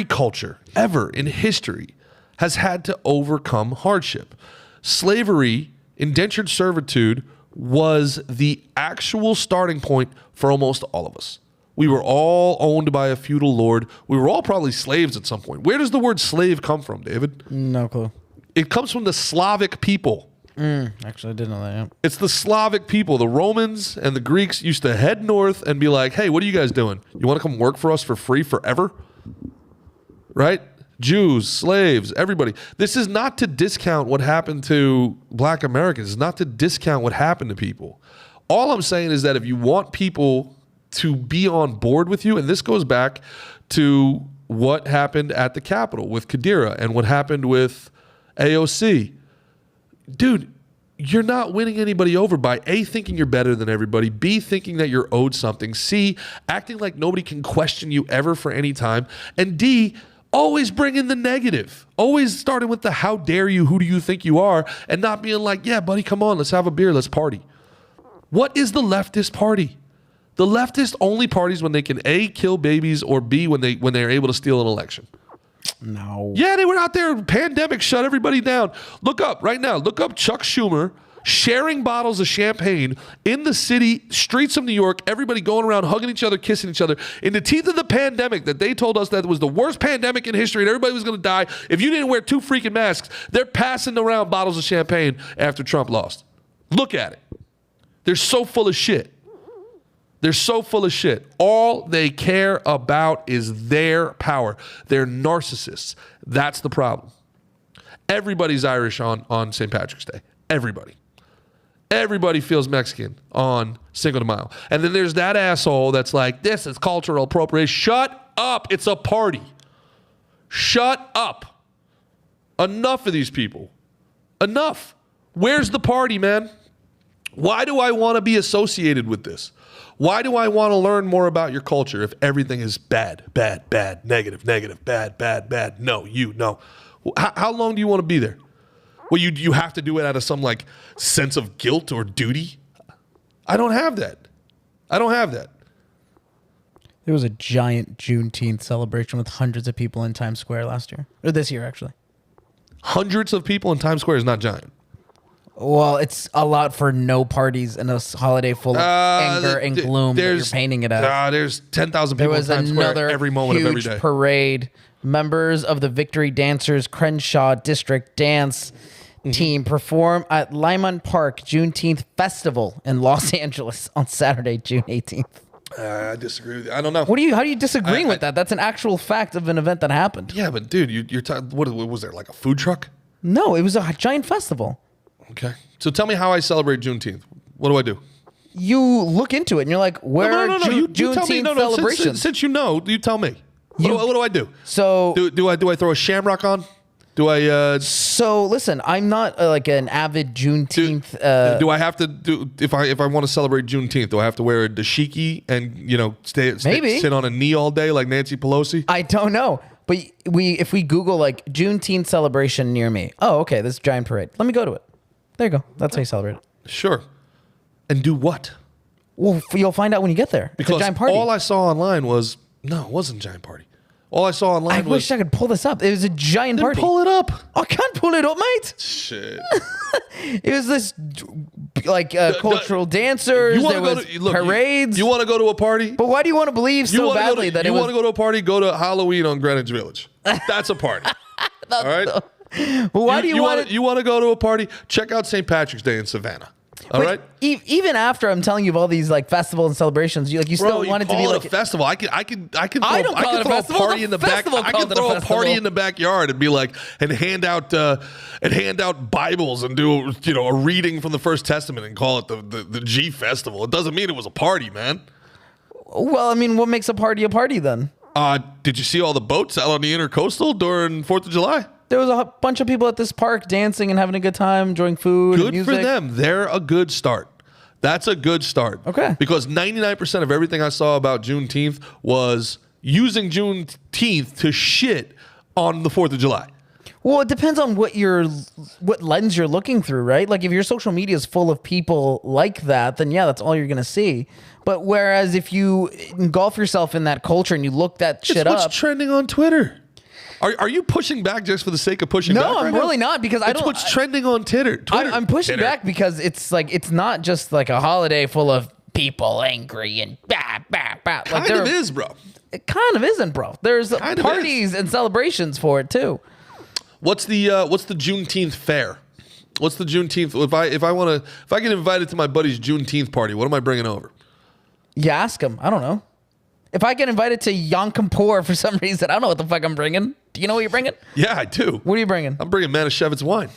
culture ever in history has had to overcome hardship. Slavery, indentured servitude, was the actual starting point for almost all of us. We were all owned by a feudal lord. We were all probably slaves at some point. Where does the word slave come from, David? No clue. It comes from the Slavic people. Actually, I didn't know that. Yeah. It's the Slavic people. The Romans and the Greeks used to head north and be like, hey, what are you guys doing? You want to come work for us for free forever? Right? Jews, slaves, everybody. This is not to discount what happened to black Americans. It's not to discount what happened to people. All I'm saying is that if you want people to be on board with you, and this goes back to what happened at the Capitol with Khiara and what happened with AOC. Dude, you're not winning anybody over by A, thinking you're better than everybody, B, thinking that you're owed something, C, acting like nobody can question you ever for any time, and D, always bring in the negative. Always starting with the how dare you, who do you think you are, and not being like, yeah, buddy, come on, let's have a beer, let's party. What is the leftist party? The leftist only parties when they can A, kill babies, or B, when they're able to steal an election. No. Yeah, they were out there. Pandemic shut everybody down. Look up right now. Look up Chuck Schumer sharing bottles of champagne in the city streets of New York. Everybody going around hugging each other, kissing each other in the teeth of the pandemic that they told us that was the worst pandemic in history and everybody was going to die if you didn't wear 2 freaking masks. They're passing around bottles of champagne after Trump lost. Look at it. They're so full of shit. They're so full of shit. All they care about is their power. They're narcissists. That's the problem. Everybody's Irish on St. Patrick's Day. Everybody. Everybody feels Mexican on Cinco de Mayo. And then there's that asshole that's like, this is cultural appropriation. Shut up. It's a party. Shut up. Enough of these people. Enough. Where's the party, man? Why do I want to be associated with this? Why do I want to learn more about your culture if everything is bad, bad, bad, negative, negative, bad, bad, bad? No, no. How long do you want to be there? Well, you have to do it out of some like sense of guilt or duty. I don't have that. I don't have that. There was a giant Juneteenth celebration with hundreds of people in Times Square last year. Or this year, actually. Hundreds of people in Times Square is not giant. Well, it's a lot for no parties and a holiday full of anger and gloom that you're painting it as. There's 10,000 people in Times Square every moment of every day. Parade. Members of the Victory Dancers Crenshaw District Dance Team perform at Lyman Park Juneteenth Festival in Los Angeles on Saturday, June 18th. I disagree with you. I don't know. How are you disagreeing with that? That's an actual fact of an event that happened. Yeah, but dude, you're talking. What was there, like a food truck? No, it was a giant festival. Okay. So tell me how I celebrate Juneteenth. What do I do? You look into it and you're like, where are Juneteenth celebrations? Since you know, you tell me. What do I do? So do I throw a shamrock on? Do I? So listen, I'm not like an avid Juneteenth. Do I have to do if I want to celebrate Juneteenth? Do I have to wear a dashiki and sit on a knee all day like Nancy Pelosi? I don't know, but if we Google like Juneteenth celebration near me, oh okay, this giant parade. Let me go to it. There you go. That's how you celebrate it. Sure. And do what? Well, you'll find out when you get there. Because it's a giant party. all I saw online was no, it wasn't a giant party. All I saw online I was. wish I could pull this up. It was a giant party. Pull it up. I can't pull it up, mate. Shit. It was this like cultural dancers. There was parades. You want to go to a party? But why do you want to believe so badly that it was? You want to go to a party? Go to Halloween on Greenwich Village. That's a party. All right. But why do you want? You want to go to a party? Check out St. Patrick's Day in Savannah. All right. Even after I'm telling you of all these like festivals and celebrations, you still want it to be like a festival. I can I don't call it a festival. A party in the back. I can throw a party in the backyard and be like and hand out Bibles and do a reading from the First Testament and call it the G Festival. It doesn't mean it was a party, man. Well, I mean, what makes a party then? Did you see all the boats out on the Intercoastal during 4th of July? There was a bunch of people at this park dancing and having a good time, enjoying food and music. Good for them. They're a good start. That's a good start. Okay. Because 99% of everything I saw about Juneteenth was using Juneteenth to shit on the 4th of July. Well, it depends on what lens you're looking through, right? Like if your social media is full of people like that, then yeah, that's all you're going to see. But whereas if you engulf yourself in that culture and you look that shit up. It's what's trending on Twitter. Are you pushing back just for the sake of pushing back? No, I'm really not because it's what's trending on Twitter. I'm pushing back because it's like it's not just like a holiday full of people angry and bah. Like kind of is, bro. It kind of isn't, bro. There's parties and celebrations for it too. What's the Juneteenth fair? What's the Juneteenth? If I get invited to my buddy's Juneteenth party, what am I bringing over? You ask him. I don't know. If I get invited to Yom Kippur for some reason, I don't know what the fuck I'm bringing. Do you know what you're bringing? Yeah, I do. What are you bringing? I'm bringing Manischewitz wine.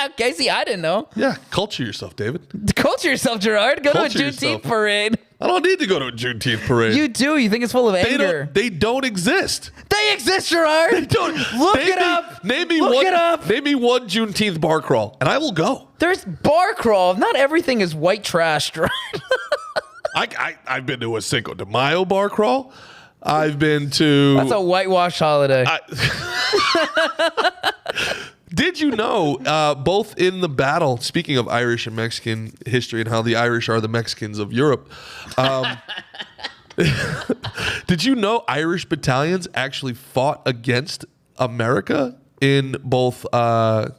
Okay, see, I didn't know. Yeah, culture yourself, David. Culture yourself, Gerard. Go to a Juneteenth parade. I don't need to go to a Juneteenth parade. You do. You think it's full of anger. They don't exist. They exist, Gerard. They don't. Look it up. Name me one Juneteenth bar crawl, and I will go. There's bar crawl. Not everything is white trash, Gerard. I've been to a Cinco de Mayo bar crawl. I've been to... That's a whitewash holiday. Did you know, both in the battle, speaking of Irish and Mexican history and how the Irish are the Mexicans of Europe, did you know Irish battalions actually fought against America in both... what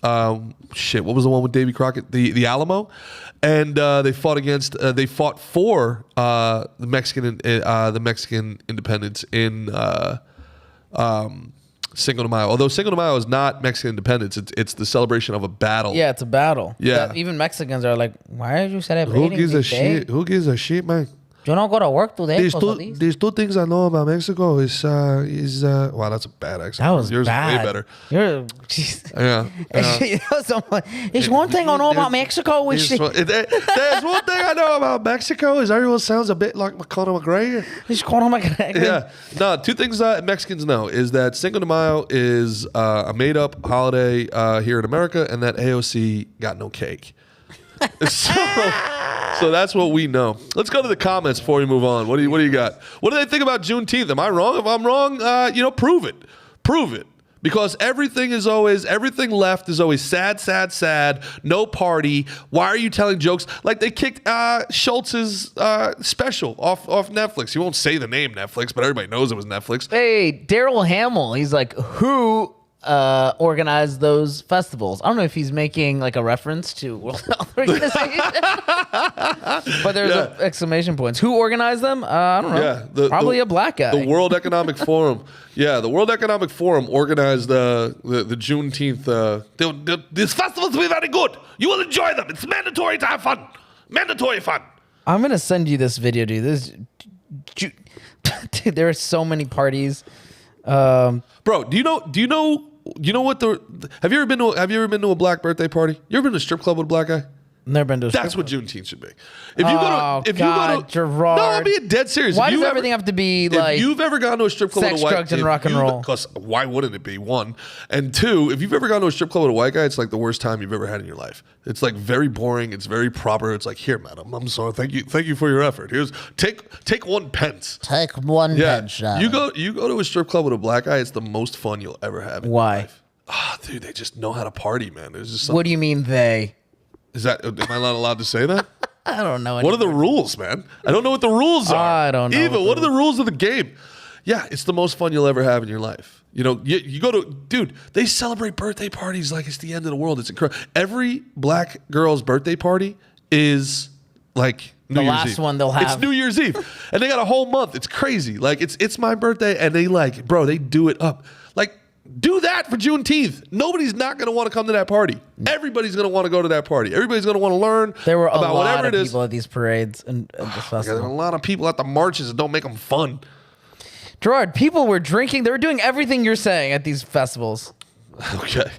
was the one with Davy Crockett? The Alamo, and they fought for the Mexican independence in Cinco de Mayo. Although Cinco de Mayo is not Mexican independence, it's the celebration of a battle. Yeah, it's a battle. Yeah, even Mexicans are like, why are you celebrating? Who gives a shit? Who gives a shit, man? You don't go to work today. There's two things I know about Mexico. Wow, that's a bad accent. That was yours bad. Is way better. Yeah. There's one thing I know about Mexico. There's one thing I know about Mexico is everyone sounds a bit like Conor McGregor. Yeah. No, two things Mexicans know is that Cinco de Mayo is a made-up holiday here in America, and that AOC got no cake. So that's what we know. Let's go to the comments before we move on. What do you got? What do they think about Juneteenth? Am I wrong? If I'm wrong, prove it. Prove it. Because everything left is always sad, no party. Why are you telling jokes? Like they kicked Schultz's special off Netflix. He won't say the name Netflix, but everybody knows it was Netflix. Hey, Daryl Hamill, he's like, who organized those festivals? I don't know if he's making like a reference to World Health Organization, but there's exclamation points. Who organized them? I don't know. Yeah, probably a black guy. The World Economic Forum. Yeah, the World Economic Forum organized the Juneteenth. These festivals will be very good. You will enjoy them. It's mandatory to have fun. Mandatory fun. I'm gonna send you this video, dude. Dude, there are so many parties. Bro, do you know what have you ever been to a black birthday party? You ever been to a strip club with a black guy? Never been to a strip That's club. what Juneteenth should be. If you go to, Gerard. no, I'm being dead serious. Why does everything have to be like? If you've ever gone to a strip club sex, with a white, drugs, and rock and roll? Because why wouldn't it be? One and two, if you've ever gone to a strip club with a white guy, it's like the worst time you've ever had in your life. It's like very boring. It's very proper. It's like, here, madam, I'm sorry. Thank you for your effort. Here's take 1 pence. Take 1 pence. You go to a strip club with a black guy. It's the most fun you'll ever have. In your Why? life. Oh, dude, they just know how to party, man. There's just What do you mean they? Is that? Am I not allowed to say that? I don't know. What are the rules, man? I don't know what the rules are. I don't know. Eva, what are the rules of the game? Yeah, it's the most fun you'll ever have in your life. You know, you go to, dude, they celebrate birthday parties like it's the end of the world. It's incredible. Every black girl's birthday party is like New Year's last Eve. one they'll have. It's New Year's Eve. And they got a whole month. It's crazy. Like, it's my birthday, and they like, bro, they do it up. Like, do that for Juneteenth. Nobody's not going to want to come to that party. Everybody's going to want to go to that party. Everybody's going to want to learn There were a about lot whatever of it is. people at these parades and at this There's a festival. lot of people at the marches that don't make them fun. Gerard, people were drinking. They were doing everything you're saying at these festivals. Okay.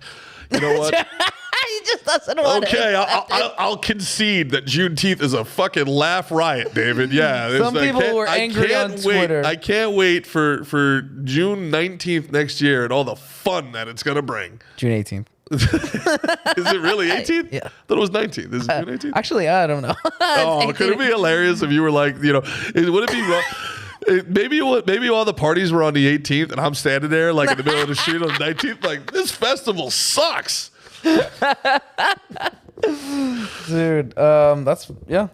You know what? He just doesn't want Okay, to. I'll concede that Juneteenth is a fucking laugh riot, David. Yeah. Some people were angry on Twitter. I can't wait for June 19th next year and all the fun that it's going to bring. June 18th. Is it really 18th? Yeah. I thought it was 19th. Is it June 18th? Actually, I don't know. Oh, could it be hilarious if you were like, you know, would it be wrong? Maybe all the parties were on the 18th and I'm standing there like in the middle of the street on the 19th like, this festival sucks. Dude, that's, yeah.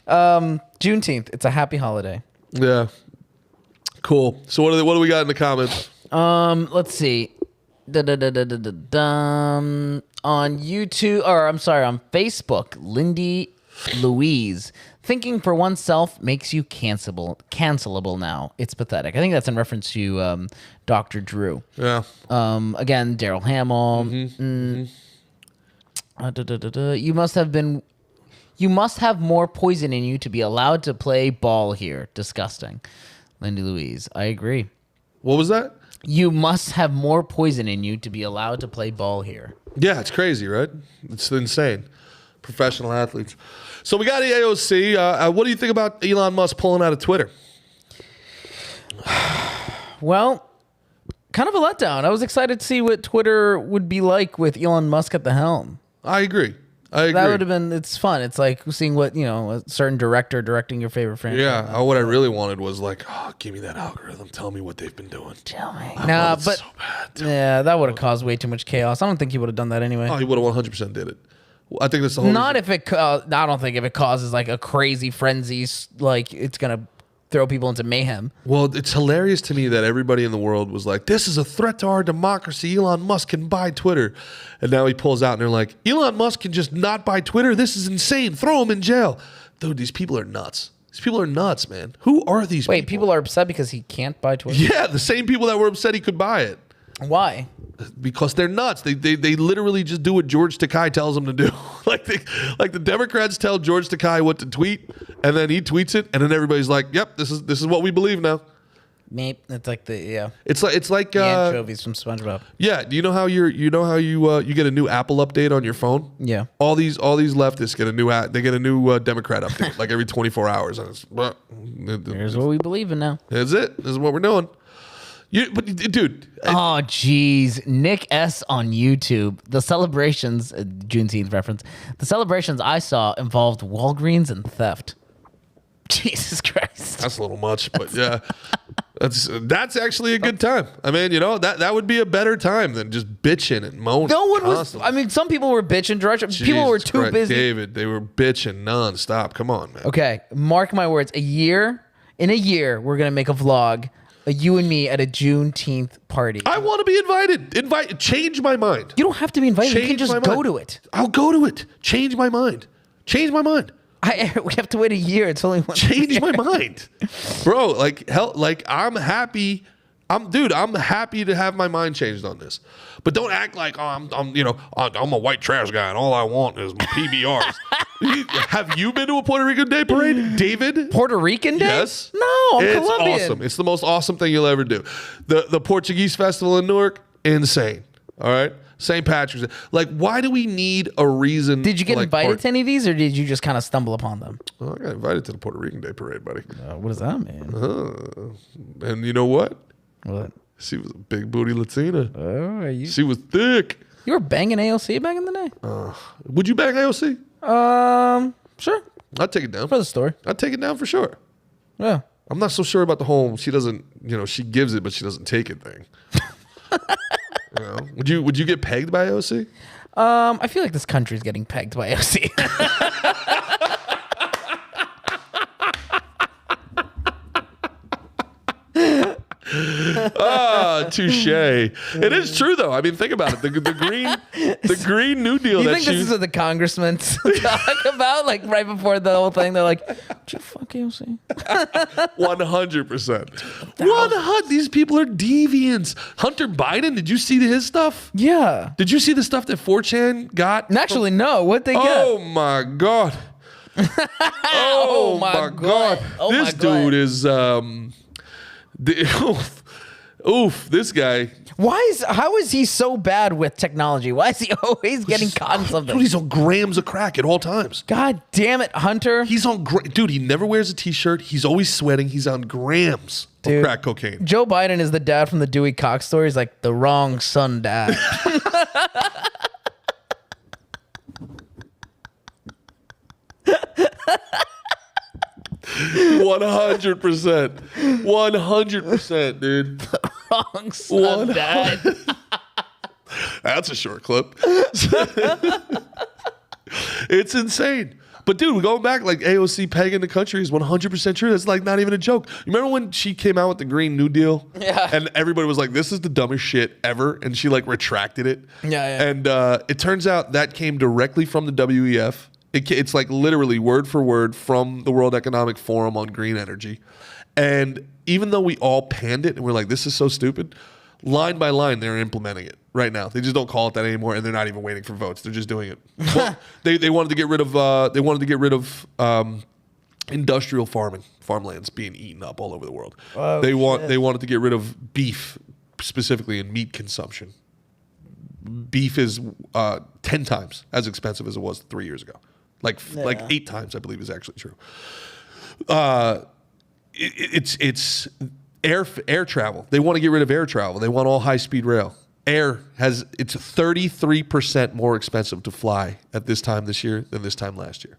Juneteenth. It's a happy holiday. Yeah. Cool. So what do we got in the comments? Let's see. On YouTube, or I'm sorry, on Facebook, Lindy Louise. Thinking for oneself makes you cancelable now. It's pathetic. I think that's in reference to Dr. Drew. Yeah. Again, Daryl Hamill. You must have more poison in you to be allowed to play ball here. Disgusting. Lindy Louise. I agree. What was that? You must have more poison in you to be allowed to play ball here. Yeah, it's crazy, right? It's insane. Professional athletes. So we got the AOC. What do you think about Elon Musk pulling out of Twitter? Well, kind of a letdown. I was excited to see what Twitter would be like with Elon Musk at the helm. I agree. That would have been, it's fun. It's like seeing what, a certain director directing your favorite franchise. Yeah. What I really wanted was like, oh, give me that algorithm. Tell me what they've been doing. Tell me. I want it so bad. Yeah, that would have caused way too much chaos. I don't think he would have done that anyway. Oh, he would have 100% did it. I think that's the whole Not reason. if it, I don't think if it causes like a crazy frenzy, like it's going to throw people into mayhem. Well, it's hilarious to me that everybody in the world was like, this is a threat to our democracy. Elon Musk can buy Twitter. And now he pulls out and they're like, Elon Musk can just not buy Twitter. This is insane. Throw him in jail. Dude, these people are nuts. These people are nuts, man. Who are these people? Wait, people are upset because he can't buy Twitter? Yeah, the same people that were upset he could buy it. Why? Because they're nuts. They literally just do what George Takei tells them to do. like the Democrats tell George Takei what to tweet, and then he tweets it, and then everybody's like, "Yep, this is what we believe now." Maybe it's like the It's like the anchovies from SpongeBob. Yeah. Do you know how you get a new Apple update on your phone? Yeah. All these leftists get a new Democrat update like every 24 hours. And Here's what we believe in now. That's it. This is what we're doing. But dude. Oh, jeez. Nick S. on YouTube. The celebrations, Juneteenth reference, the celebrations I saw involved Walgreens and theft. Jesus Christ. That's a little much, but yeah. That's actually a good time. I mean, that would be a better time than just bitching and moaning. No one constantly. was, I mean, some people were bitching. People were Jesus too Christ, busy. David, they were bitching nonstop. Come on, man. Okay, mark my words. In a year, we're going to make a vlog. You and me at a Juneteenth party. I want to be invited. Change my mind. You don't have to be invited. You can Change just my go mind. to it. I'll go to it. Change my mind. We have to wait a year. It's only one Change year. my mind, bro. I'm happy. I'm happy to have my mind changed on this. But don't act like I'm a white trash guy and all I want is my PBRs. Have you been to a Puerto Rican Day parade, David? Puerto Rican Day? Yes. No, I'm It's Colombian. awesome. It's the most awesome thing you'll ever do. The Portuguese festival in Newark, insane. All right. St. Patrick's Day. Like, why do we need a reason? Did you get to, like, invited to any of these, or did you just kind of stumble upon them? Well, I got invited to the Puerto Rican Day Parade, buddy. What does that mean? And you know what? What? She was a big booty Latina. Oh, are you? She was thick. You were banging AOC back in the day? Would you bang AOC? Sure. I'd take it down. For the story. I'd take it down for sure. Yeah. I'm not so sure about the whole she doesn't, she gives it, but she doesn't take it thing. Would you get pegged by AOC? I feel like this country's getting pegged by AOC. Touche. It is true though. I mean, think about it. The Green New Deal. You think this is what the congressmen talk about? Like right before the whole thing, they're like, "Did you fuck AOC?" 100%. 100. These people are deviants. Hunter Biden. Did you see his stuff? Yeah. Did you see the stuff that 4chan got? Actually, no. What'd they get? Oh my god. Oh my god. Oh this my God. dude is this guy. How is he so bad with technology? Why is he always getting caught in something? Dude, he's on grams of crack at all times. God damn it, Hunter. He's on dude, he never wears a t-shirt. He's always sweating. He's on grams of crack cocaine. Joe Biden is the dad from the Dewey Cox story. He's like the wrong son dad. 100%. 100%, dude. Wrong son dad. That's a short clip. It's insane. But dude, going back, like AOC pegging the country is 100% true. That's like not even a joke. You remember when she came out with the Green New Deal? Yeah. And everybody was like, this is the dumbest shit ever. And she like retracted it. Yeah. And it turns out that came directly from the WEF. It's like literally word for word from the World Economic Forum on green energy. And even though we all panned it and we're like, this is so stupid, line by line, they're implementing it right now. They just don't call it that anymore, and they're not even waiting for votes. They're just doing it. Well, they wanted to get rid of industrial farmlands being eaten up all over the world. Oh, they wanted to get rid of beef, specifically in meat consumption. Beef is 10 times as expensive as it was 3 years ago. Like 8 times, I believe, is actually true. It's air travel. They want to get rid of air travel. They want all high speed rail. It's 33% more expensive to fly at this time this year than this time last year.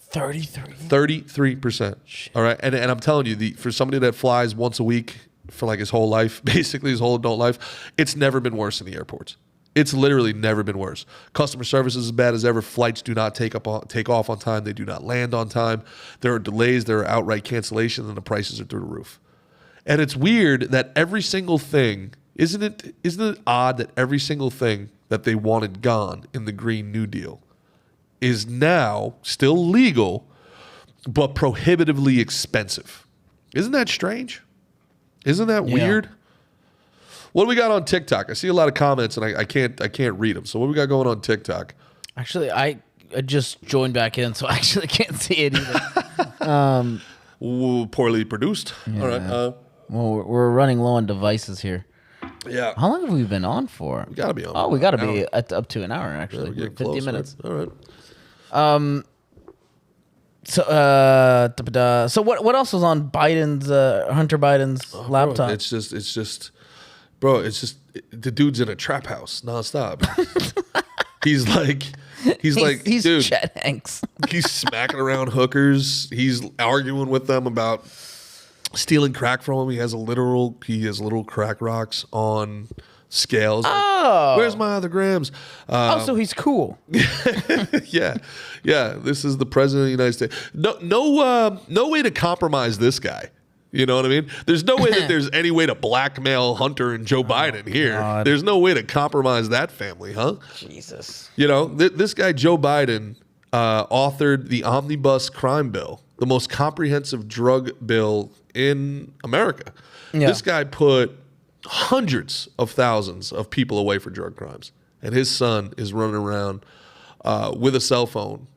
33%. All right, and I'm telling you, for somebody that flies once a week for like his whole life, basically his whole adult life, it's never been worse in the airports. It's literally never been worse. Customer service is as bad as ever. Flights do not take off on time. They do not land on time. There are delays. There are outright cancellations, and the prices are through the roof. And it's weird that every single thing, isn't it odd that every single thing that they wanted gone in the Green New Deal is now still legal, but prohibitively expensive? Isn't that strange? Isn't that weird? What do we got on TikTok? I see a lot of comments and I can't read them. So what do we got going on TikTok? Actually, I just joined back in, so I actually can't see it either. Poorly produced. Yeah. All right. Well, we're running low on devices here. Yeah. How long have we been on for? We gotta be on. Oh, we gotta be up to an hour actually. Yeah, 50 close, minutes. Right? All right. So what else was on Biden's Hunter Biden's laptop? Bro, it's just the dude's in a trap house nonstop. he's dude, Chet Hanks. He's smacking around hookers. He's arguing with them about stealing crack from him. He has little crack rocks on scales. Oh, where's my other grams? So he's cool. yeah. This is the president of the United States. No way to compromise this guy. You know what I mean? There's no way that there's any way to blackmail Hunter and Joe Biden here. God. There's no way to compromise that family, huh? Jesus. You know, this guy Joe Biden authored the omnibus crime bill, the most comprehensive drug bill in America. Yeah. This guy put hundreds of thousands of people away for drug crimes, and his son is running around with a cell phone,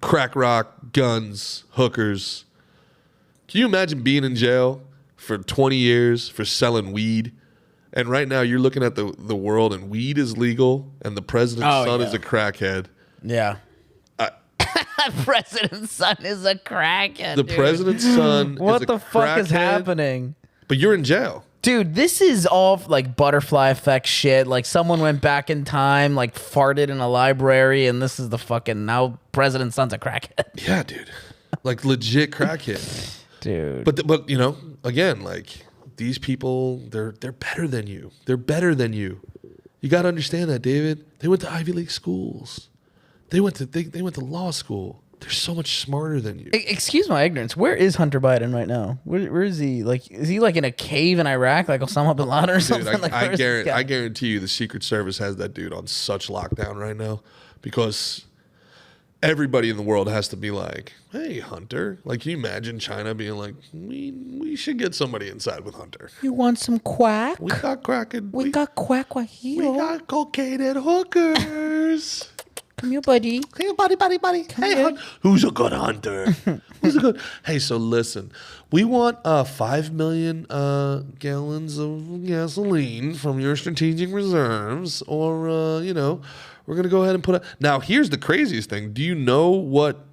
crack rock, guns, hookers. Can you imagine being in jail for 20 years for selling weed And right now you're looking at the world and weed is legal and the president's son is a crackhead. Yeah. President's son is a crackhead. The president's son what is a the fuck is crackhead, happening? But you're in jail. Dude, this is all like butterfly effect shit. Like someone went back in time, like farted in a library, and this is the fucking now president's son's a crackhead. Yeah, dude. Like legit crackhead. Dude. But you know, again, like these people, they're better than you. They're better than you. You got to understand that, David. They went to Ivy League schools. They went to law school. They're so much smarter than you. Excuse my ignorance. Where is Hunter Biden right now? Where is he? Like, is he like in a cave in Iraq, like Osama bin Laden or something? Dude, like, I guarantee you, the Secret Service has that dude on such lockdown right now because everybody in the world has to be like, "Hey, Hunter." Like, can you imagine China being like, "We should get somebody inside with Hunter. You want some quack? We got cracking. We got quack right here. We got cocaine and hookers." Come here, buddy. Hey, buddy. Hey, who's a good hunter? Who's a good? Hey, so listen, we want 5 million gallons of gasoline from your strategic reserves, or you know, we're gonna go ahead and put a. Now, here's the craziest thing. Do you know what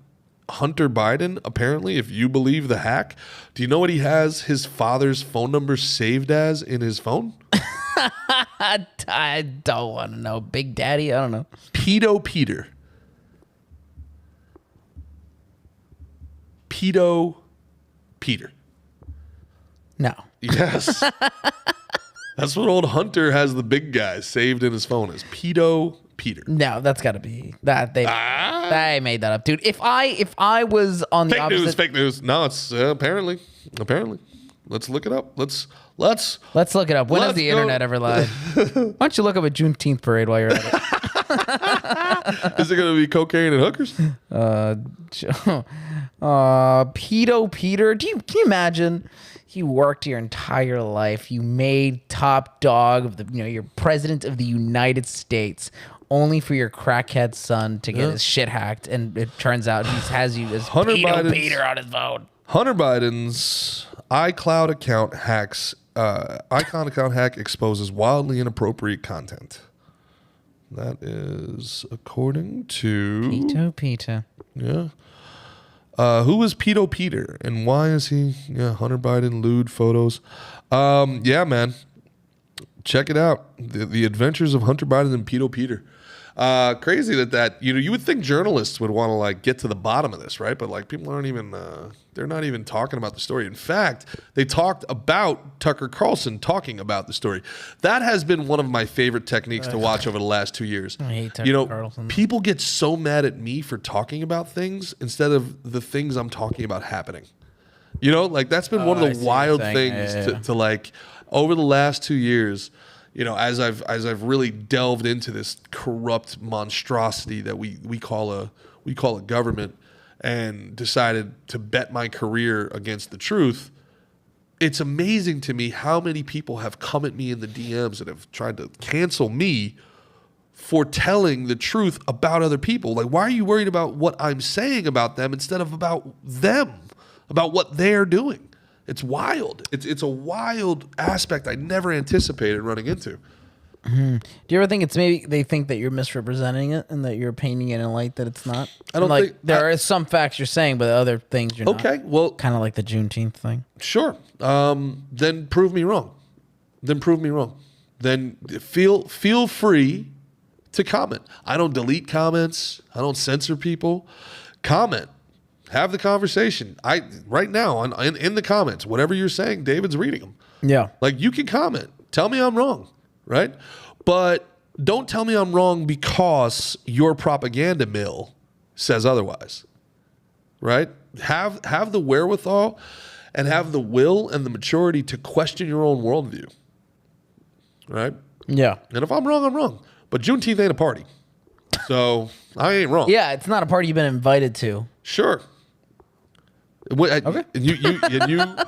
Hunter Biden apparently, if you believe the hack, do you know what he has his father's phone number saved as in his phone? I don't want to know. Big Daddy? I don't know. Pedo Peter. Pedo Peter. No. Yes. That's what old Hunter has the big guy saved in his phone as Pedo Peter. No, that's got to be that they made that up, dude. If I was on the opposite, fake news. No, it's apparently. Let's look it up. Let's look it up. When has the internet ever lied? Why don't you look up a Juneteenth parade while you're at it? Is it going to be cocaine and hookers? Pedo Peter. Can you imagine? You worked your entire life. You made top dog of you're president of the United States, only for your crackhead son to get his shit hacked, and it turns out he has you as Pedo Peter on his phone. Hunter Biden's iCloud account hack exposes wildly inappropriate content. That is according to Pedo Peter. Yeah. Who is Pedo Peter and why is he? Yeah, Hunter Biden lewd photos. Yeah, man. Check it out. The Adventures of Hunter Biden and Pedo Peter. Crazy that you would think journalists would want to like get to the bottom of this, right? But like people aren't even they're not even talking about the story. In fact, they talked about Tucker Carlson talking about the story. That has been one of my favorite techniques to watch over the last 2 years. I hate Tucker Carlson. People get so mad at me for talking about things instead of the things I'm talking about happening. You know, like that's been one of the wild things to like over the last 2 years. You know, as I've really delved into this corrupt monstrosity that we call a government, and decided to bet my career against the truth, it's amazing to me how many people have come at me in the DMs and have tried to cancel me for telling the truth about other people. Like, why are you worried about what I'm saying about them instead of about them, about what they're doing? It's wild. It's a wild aspect I never anticipated running into. Mm-hmm. Do you ever think it's maybe they think that you're misrepresenting it and that you're painting it in a light that it's not? I don't think there are some facts you're saying, but other things you're not. Okay, well, kind of like the Juneteenth thing. Sure. Then prove me wrong. Then feel free to comment. I don't delete comments. I don't censor people. Comment. Have the conversation. Right now in the comments, whatever you're saying, David's reading them. Yeah. Like you can comment. Tell me I'm wrong, right? But don't tell me I'm wrong because your propaganda mill says otherwise, right? Have the wherewithal and have the will and the maturity to question your own worldview, right? Yeah. And if I'm wrong, I'm wrong. But Juneteenth ain't a party, so I ain't wrong. Yeah, it's not a party you've been invited to. Sure. Okay. And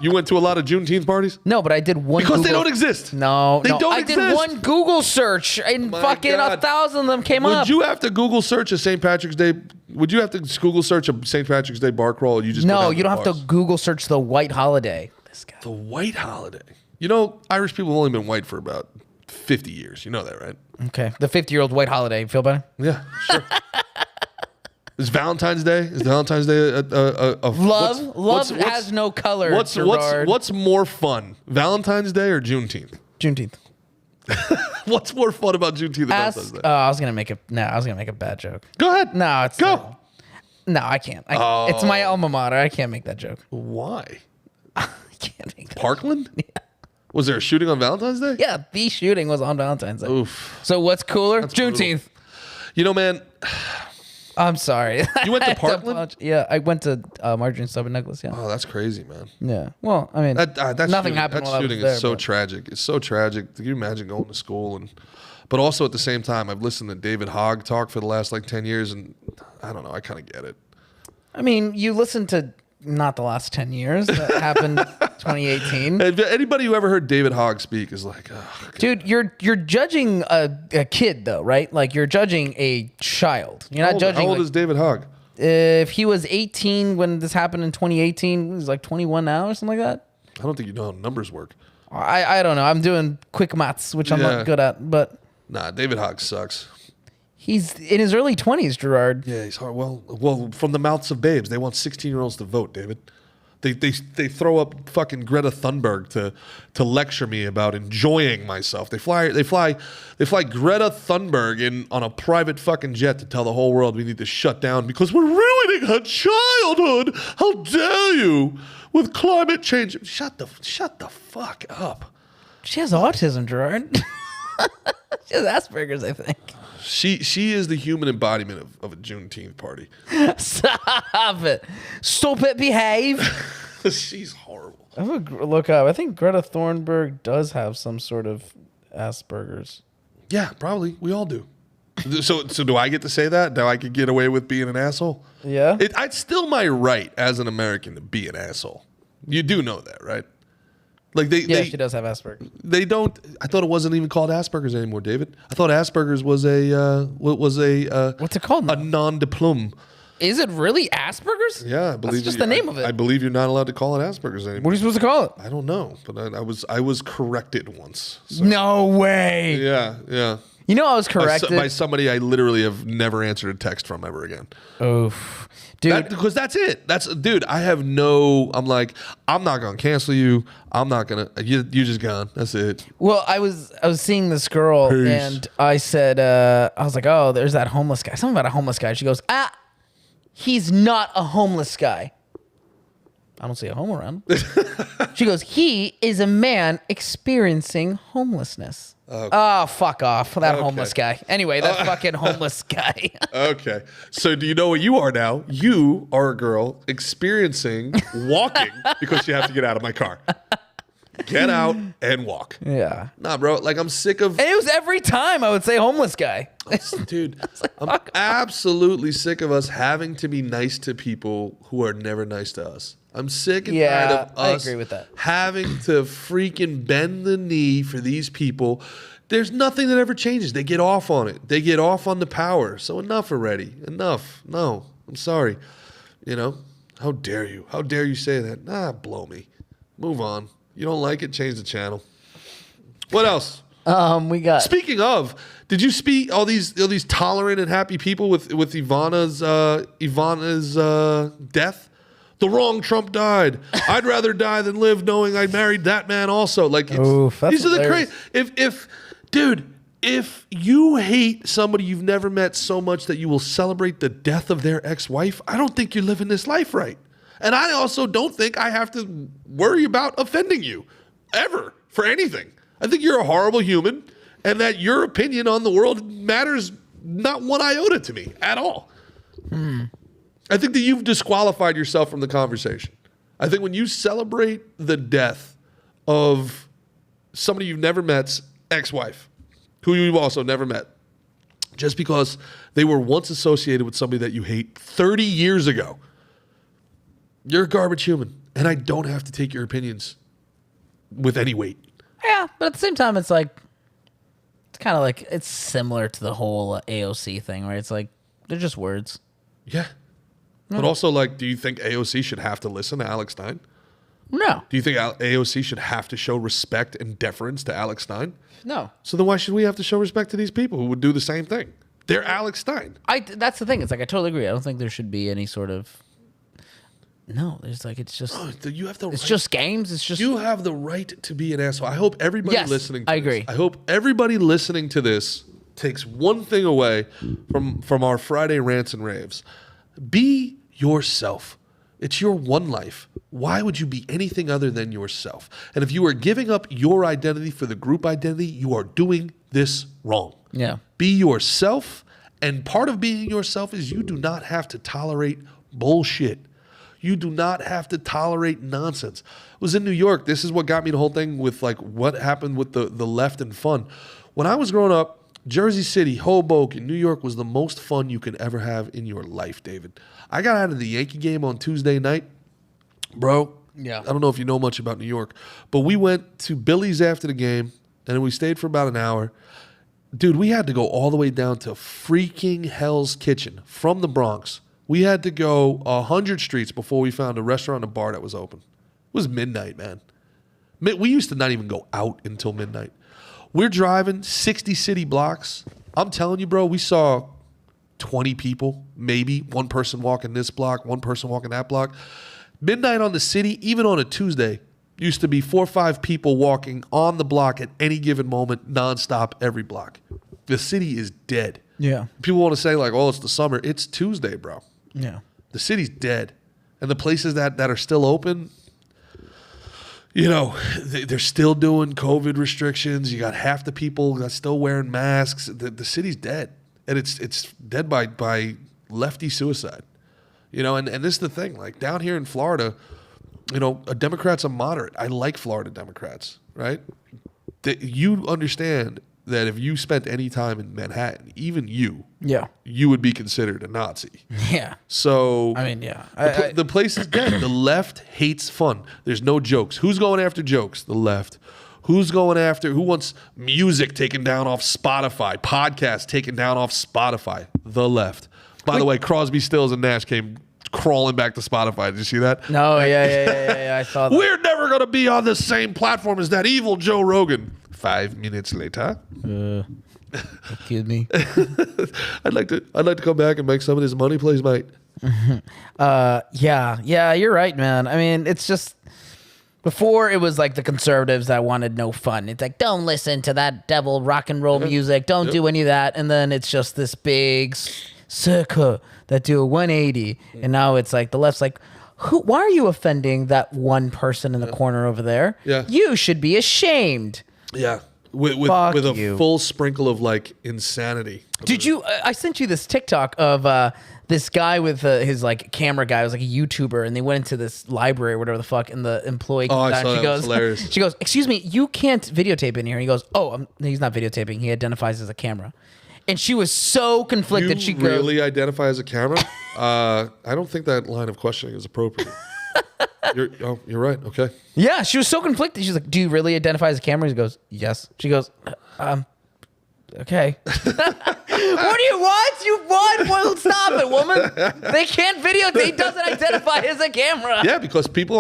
you went to a lot of Juneteenth parties? No, but I did one because they don't exist. No, they don't I exist. did one Google search and fucking 1,000 of them came up. Would you have to Google search a St. Patrick's Day? Would you have to Google search a St. Patrick's Day bar crawl? Or you just no, you don't have to Google search the white holiday. This guy. The white holiday. You know, Irish people have only been white for about 50 years. You know that, right? Okay. The 50-year-old white holiday. Feel better? Yeah, sure. Is Valentine's Day? Is Valentine's Day a love? Love has no color. What's more fun, Valentine's Day or Juneteenth? Juneteenth. What's more fun about Juneteenth than Valentine's Day? I was gonna make a bad joke. Go ahead. No, it's go. No, I can't. It's my alma mater. I can't make that joke. Why? I can't make that. Parkland? Yeah. Was there a shooting on Valentine's Day? Yeah, the shooting was on Valentine's Day. Oof. So what's cooler? That's Juneteenth. brutal. You know, man. I'm sorry. You went to Parkland? Yeah, I went to Marjorie Stubborn Necklace. Yeah. Oh, that's crazy, man. Yeah. Well, I mean, that nothing happened. That shooting is so tragic. It's so tragic. Can you imagine going to school but also at the same time, I've listened to David Hogg talk for the last 10 years, and I don't know. I kind of get it. I mean, you listen to not the last 10 years. That happened 2018. Anybody who ever heard David Hogg speak is like, oh, dude, you're judging a kid though, right? Like you're judging a child. You're not judging. How old is David Hogg? If he was 18 when this happened in 2018, he's like 21 now or something like that. I don't think you know how numbers work. I don't know. I'm doing quick maths, which I'm not good at, but nah, David Hogg sucks. He's in his early 20s, Gerard. Yeah, he's hard. Well, from the mouths of babes, they want 16-year-olds to vote, David. They throw up fucking Greta Thunberg to lecture me about enjoying myself. They fly Greta Thunberg in on a private fucking jet to tell the whole world we need to shut down because we're ruining her childhood. How dare you with climate change? Shut the fuck up. She has autism, Gerard. She has Asperger's, I think. She is the human embodiment of a Juneteenth party. Stop it. Stop it, behave. She's horrible. I'm gonna look up. I think Greta Thunberg does have some sort of Asperger's. Yeah, probably. We all do. So do I get to say that? Do I could get away with being an asshole? Yeah. It's still my right as an American to be an asshole. You do know that, right? Like she does have Asperger's. They don't. I thought it wasn't even called Asperger's anymore, David. I thought Asperger's was what's it called? A non-diplôme. Is it really Asperger's? Yeah, I believe that's just the name of it. I believe you're not allowed to call it Asperger's anymore. What are you supposed to call it? I don't know, but I was corrected once. So. No way. Yeah. You know, I was corrected by somebody I literally have never answered a text from ever again. Oof. Dude, because that's it. Dude, I have no. I'm like, I'm not gonna cancel you. I'm not gonna. You're just gone. That's it. Well, I was seeing this girl, Peace. and I said, I was like, oh, there's that homeless guy. Something about a homeless guy. She goes, he's not a homeless guy. I don't see a home around. She goes, he is a man experiencing homelessness. Okay. Oh, fuck off. That homeless guy. Anyway, that fucking homeless guy. Okay. So do you know what you are now? You are a girl experiencing walking because you have to get out of my car. Get out and walk. Yeah. Nah, bro. Like, I'm sick of... And it was every time I would say homeless guy. Dude, I'm absolutely sick of us having to be nice to people who are never nice to us. I'm sick and tired of us I agree with that. having to freaking bend the knee for these people. There's nothing that ever changes. They get off on it. They get off on the power. So enough already. Enough. No, I'm sorry. You know, how dare you? How dare you say that? Blow me. Move on. You don't like it? Change the channel. What else? We got. Speaking of, did you speak all these tolerant and happy people with Ivana's death? The wrong Trump died. I'd rather die than live knowing I married that man also. Like, these are the crazy. If you hate somebody you've never met so much that you will celebrate the death of their ex-wife, I don't think you're living this life right. And I also don't think I have to worry about offending you ever for anything. I think you're a horrible human and that your opinion on the world matters not one iota to me at all. I think that you've disqualified yourself from the conversation. I think when you celebrate the death of somebody you've never met's ex-wife, who you've also never met, just because they were once associated with somebody that you hate 30 years ago, you're a garbage human. And I don't have to take your opinions with any weight. Yeah, but at the same time, it's like, it's kind of like, it's similar to the whole AOC thing, right? It's like, they're just words. Yeah. But also, like, do you think AOC should have to listen to Alex Stein? No. Do you think AOC should have to show respect and deference to Alex Stein? No. So then why should we have to show respect to these people who would do the same thing? They're Alex Stein. That's the thing. It's like I totally agree. I don't think there should be any sort of. No, there's like it's just. Oh, you have the. It's just games. It's just. You have the right to be an asshole. I hope everybody listening. To I agree. I hope everybody listening to this takes one thing away from our Friday rants and raves. Be yourself. It's your one life. Why would you be anything other than yourself? And if you are giving up your identity for the group identity, you are doing this wrong. Yeah. Be yourself. And part of being yourself is you do not have to tolerate bullshit. You do not have to tolerate nonsense. I was in New York. This is what got me the whole thing with like what happened with the left and fun. When I was growing up, Jersey City, Hoboken, New York was the most fun you could ever have in your life, David. I got out of the Yankee game on Tuesday night. Bro, Yeah. I don't know if you know much about New York, but we went to Billy's after the game, and then we stayed for about an hour. Dude, we had to go all the way down to freaking Hell's Kitchen from the Bronx. We had to go 100 streets before we found a restaurant and a bar that was open. It was midnight, man. We used to not even go out until midnight. We're driving 60 city blocks. I'm telling you, bro, we saw 20 people, maybe one person walking this block, one person walking that block. Midnight on the city, even on a Tuesday, used to be 4 or 5 people walking on the block at any given moment, nonstop, every block. The city is dead. Yeah. People want to say like, oh, it's the summer. It's Tuesday, bro. Yeah. The city's dead. And the places that are still open, you know, they're still doing COVID restrictions. You got half the people that's still wearing masks. The city's dead. And it's dead by lefty suicide. You know, and this is the thing. Like down here in Florida, you know, a Democrat's a moderate. I like Florida Democrats, right? You understand that if you spent any time in Manhattan, even you would be considered a Nazi. Yeah. So I mean, yeah. The place is dead. The left hates fun. There's no jokes. Who's going after jokes? The left. Who wants music taken down off Spotify, podcasts taken down off Spotify? The left. By the way, Crosby, Stills, and Nash came crawling back to Spotify. Did you see that? No, yeah. I saw that. We're never going to be on the same platform as that evil Joe Rogan. 5 minutes later. Excuse me. I'd like to come back and make some of this money, please, mate. Yeah, you're right, man. I mean, it's just before it was like the conservatives that wanted no fun. It's like, don't listen to that devil rock and roll music. Don't do any of that. And then it's just this big circle that do a 180. And now it's like the left's like, why are you offending that one person in the corner over there? Yeah. You should be ashamed. Yeah. With a full sprinkle of like insanity. Did you? I sent you this TikTok of this guy with his like camera guy. It was like a YouTuber, and they went into this library or whatever the fuck, and the employee comes I saw that. It was hilarious. She goes, "Excuse me, you can't videotape in here." And he goes, "Oh, he's not videotaping. He identifies as a camera." And she was so conflicted. She really identify as a camera? I don't think that line of questioning is appropriate. You're right. Okay. Yeah, she was so conflicted. She's like, "Do you really identify as a camera?" He goes, "Yes." She goes, "Okay." What do you want? You want? Well, stop it, woman. They can't videotape. He doesn't identify as a camera. Yeah, because people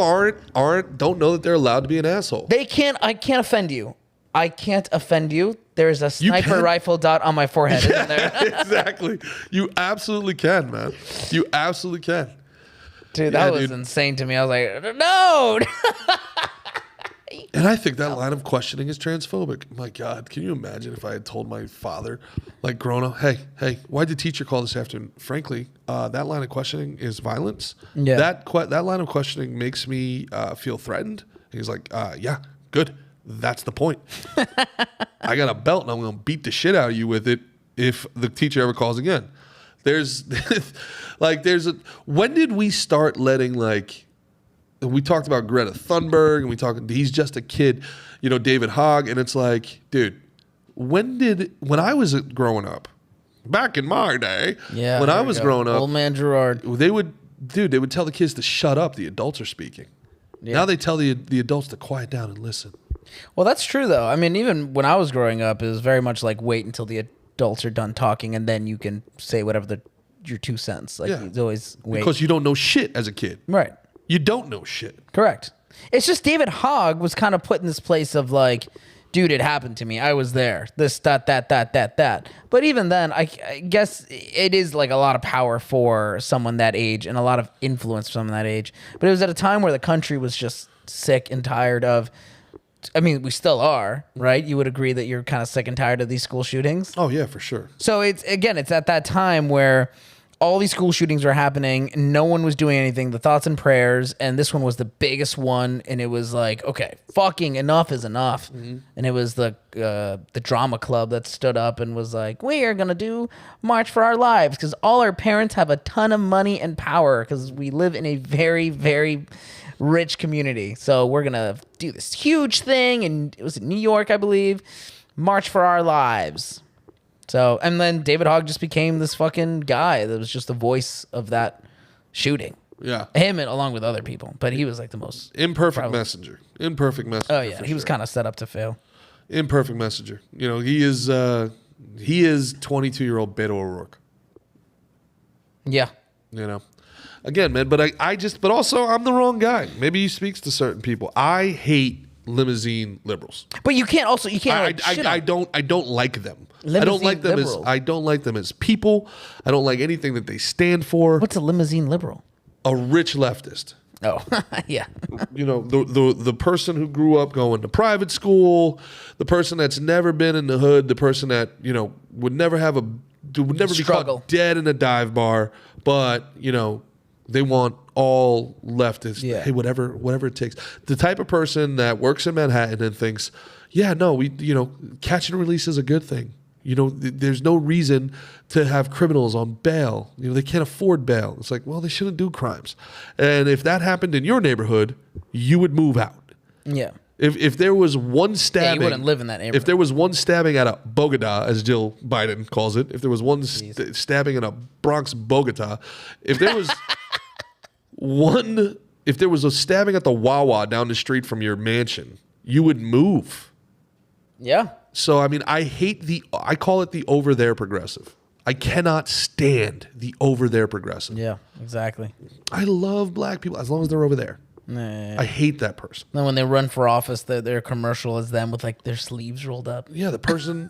don't know that they're allowed to be an asshole. They can't. I can't offend you. I can't offend you. There's a sniper rifle dot on my forehead, isn't there? Exactly. You absolutely can, man. You absolutely can. Dude, that was insane to me. I was like, no. And I think that line of questioning is transphobic. My God, can you imagine if I had told my father, like grown up, hey, why'd the teacher call this afternoon? Frankly, that line of questioning is violence. Yeah. That line of questioning makes me feel threatened. And he's like, yeah, good. That's the point. I got a belt and I'm going to beat the shit out of you with it if the teacher ever calls again. When did we start letting we talked about Greta Thunberg and he's just a kid, David Hogg. And it's like, dude, when I was growing up, back in my day, when I was growing up, old man Gerard, they would tell the kids to shut up. The adults are speaking. Yeah. Now they tell the adults to quiet down and listen. Well, that's true, though. I mean, even when I was growing up, it was very much like wait until the adults are done talking, and then you can say whatever your 2 cents. It's always wait. Because you don't know shit as a kid. Right. You don't know shit. Correct. It's just David Hogg was kind of put in this place of like, dude, it happened to me. I was there. This, that. But even then, I guess it is like a lot of power for someone that age and a lot of influence for someone that age. But it was at a time where the country was just sick and tired of, I mean, we still are, right? You would agree that you're kind of sick and tired of these school shootings? Oh, yeah, for sure. So it's at that time where all these school shootings were happening and no one was doing anything, the thoughts and prayers, and this one was the biggest one, and it was like, okay, fucking enough is enough. Mm-hmm. And it was the drama club that stood up and was like, we are going to do March for Our Lives because all our parents have a ton of money and power because we live in a very, very rich community. So we're going to do this huge thing, and it was in New York, I believe, March for Our Lives. So, and then David Hogg just became this fucking guy that was just the voice of that shooting. Yeah. Him and along with other people. But he was like the most... Imperfect messenger. Oh, yeah. He was kind of set up to fail. Imperfect messenger. You know, he is 22-year-old Beto O'Rourke. Yeah. You know? Again, man, but but also I'm the wrong guy. Maybe he speaks to certain people. I hate limousine liberals. But you can't I don't like them. I don't like them as people. I don't like anything that they stand for. What's a limousine liberal? A rich leftist. Oh, yeah. You know, the person who grew up going to private school, the person that's never been in the hood, the person that, you know, would never be caught dead in a dive bar, but, you know, they want all leftists. Yeah. Hey, whatever it takes. The type of person that works in Manhattan and thinks, yeah, no, catch and release is a good thing. You know, there's no reason to have criminals on bail. You know, they can't afford bail. It's like, well, they shouldn't do crimes. And if that happened in your neighborhood, you would move out. Yeah. If there was one stabbing, you wouldn't live in that neighborhood. If there was one stabbing at a Bogota, as Jill Biden calls it, if there was one stabbing in a Bronx Bogota, if there was if there was a stabbing at the Wawa down the street from your mansion, you would move. Yeah. So, I mean, I call it the over there progressive. I cannot stand the over there progressive. Yeah, exactly. I love black people as long as they're over there. I hate that person. Then when they run for office, their commercial is them with like their sleeves rolled up. Yeah, the person...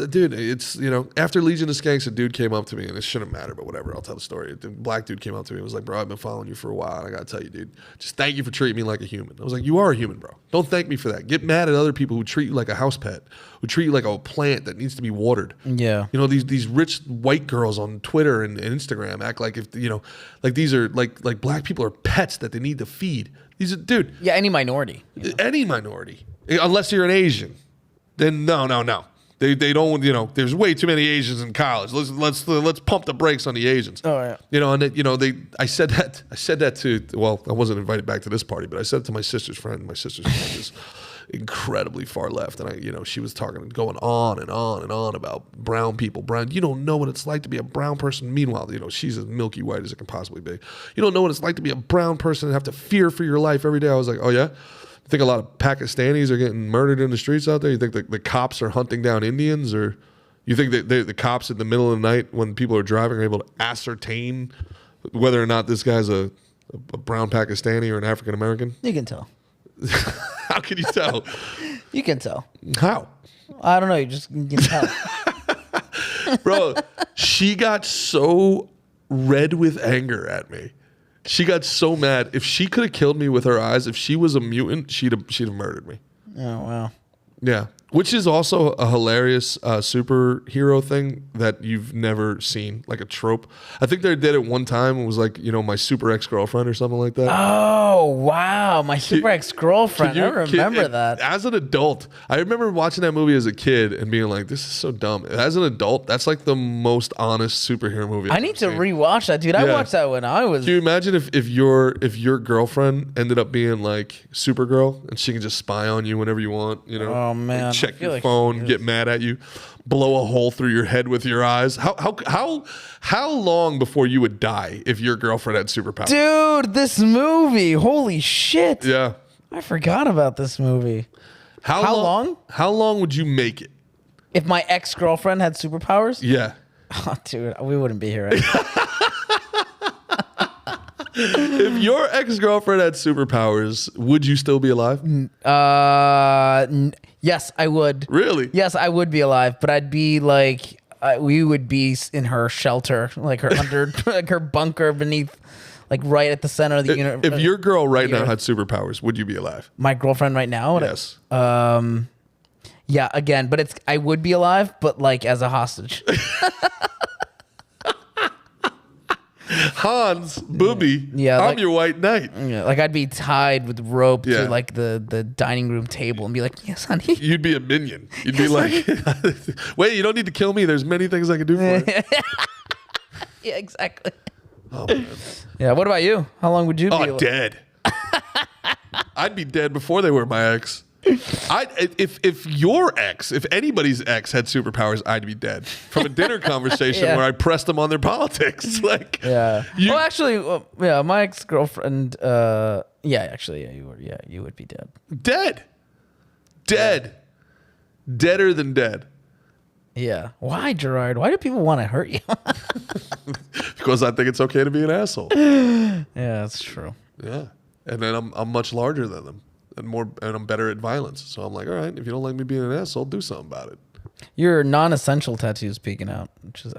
dude, it's, you know, after Legion of Skanks, a dude came up to me, and it shouldn't matter, but whatever, I'll tell the story. The black dude came up to me and was like, bro, I've been following you for a while, and I gotta tell you, dude, just thank you for treating me like a human. I was like, you are a human, bro. Don't thank me for that. Get mad at other people who treat you like a house pet, who treat you like a plant that needs to be watered. Yeah. You know, these rich white girls on Twitter and Instagram act like, if, you know, like these are, like black people are pets that they need to feed. These are, dude. Yeah, any minority. You know? Any minority. Unless you're an Asian. Then no. They don't, you know, there's way too many Asians in college. Let's pump the brakes on the Asians. Oh yeah. You know, and you know, I said that to, well, I wasn't invited back to this party, but I said it to my sister's friend. My sister's friend is incredibly far left, and she was going on and on about brown people. You don't know what it's like to be a brown person. Meanwhile, you know, she's as milky white as it can possibly be. You don't know what it's like to be a brown person and have to fear for your life every day. I was like, oh yeah. You think a lot of Pakistanis are getting murdered in the streets out there? You think the cops are hunting down Indians? Or you think that the cops in the middle of the night when people are driving are able to ascertain whether or not this guy's a brown Pakistani or an African American? You can tell. How can you tell? You can tell. How? I don't know. You can tell. Bro, she got so red with anger at me. She got so mad. If she could have killed me with her eyes, if she was a mutant, she'd have murdered me. Oh, wow. Yeah. Which is also a hilarious superhero thing that you've never seen, like a trope. I think they did it one time. It was like, you know, my super ex-girlfriend or something like that. Oh, wow. My super ex-girlfriend. I remember that. As an adult, I remember watching that movie as a kid and being like, this is so dumb. As an adult, that's like the most honest superhero movie I need to rewatch that, dude. I watched that when I was... Can you imagine if your girlfriend ended up being like Supergirl and she can just spy on you whenever you want, you know? Oh, man. Check your phone, get mad at you, blow a hole through your head with your eyes. How long before you would die if your girlfriend had superpowers? Dude, this movie, holy shit! Yeah, I forgot about this movie. How long? How long would you make it if my ex-girlfriend had superpowers? Yeah. Oh, dude, we wouldn't be here right now. If your ex-girlfriend had superpowers, would you still be alive? Yes, I would. Really? Yes, I would be alive, but I'd be like, we would be in her shelter, like her under, like her bunker beneath, like right at the center of the universe. If your girl right now had superpowers, would you be alive? My girlfriend right now? Yes. Yeah, again, but I would be alive, but like as a hostage. Hans, Booby, Yeah, I'm like- your white knight. Yeah, like I'd be tied with rope Yeah. to like the dining room table and be like, yes, honey. You'd be a minion. You'd be like, wait, you don't need to kill me. There's many things I can do for you. Yeah, exactly. Oh, man. Yeah, what about you? How long would you be Oh, alive? dead. I'd be dead before they were my ex. If your ex, if anybody's ex had superpowers, I'd be dead. From a dinner conversation Yeah. where I pressed them on their politics. Like, Yeah. You- Well, actually, yeah, my ex-girlfriend, you would be dead. dead. Deader than dead. Yeah. Why, Gerard? Why do people want to hurt you? Because I think it's okay to be an asshole. Yeah, that's true. Yeah. And then I'm much larger than them and I'm better at violence. So I'm like, all right, if you don't like me being an asshole, do something about it. Your non-essential tattoo's peeking out. Which is,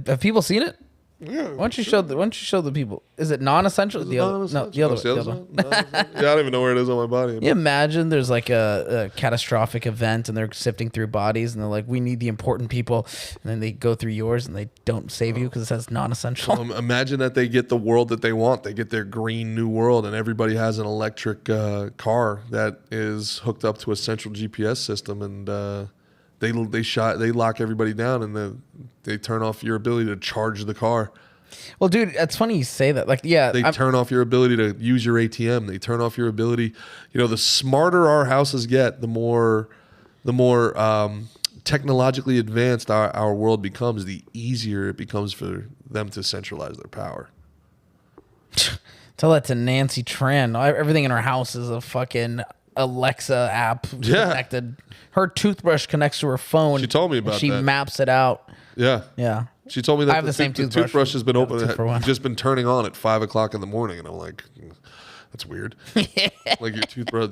have people seen it? Yeah. Why don't you show the people? Is it non-essential? The other one. Yeah, I don't even know where it is on my body. You imagine there's like a catastrophic event and they're sifting through bodies and they're like, we need the important people. And then they go through yours and they don't save you because it says non-essential. Imagine that they get the world that they want. They get their green new world, and everybody has an electric car that is hooked up to a central GPS system, and they lock everybody down, and they turn off your ability to charge the car. Well, dude, it's funny you say that. Like, yeah, They turn off your ability to use your ATM. They turn off your ability. You know, the smarter our houses get, the more technologically advanced our world becomes, the easier it becomes for them to centralize their power. tell that to Nancy Tran. Everything in her house is a fucking Alexa app connected. Her toothbrush connects to her phone. She told me about and she that. maps it out. Yeah. Yeah. She told me that I have the same the toothbrush. toothbrush has been Yeah, open, 2 for 1. just been turning on at 5 o'clock in the morning, and I'm like, that's weird. Like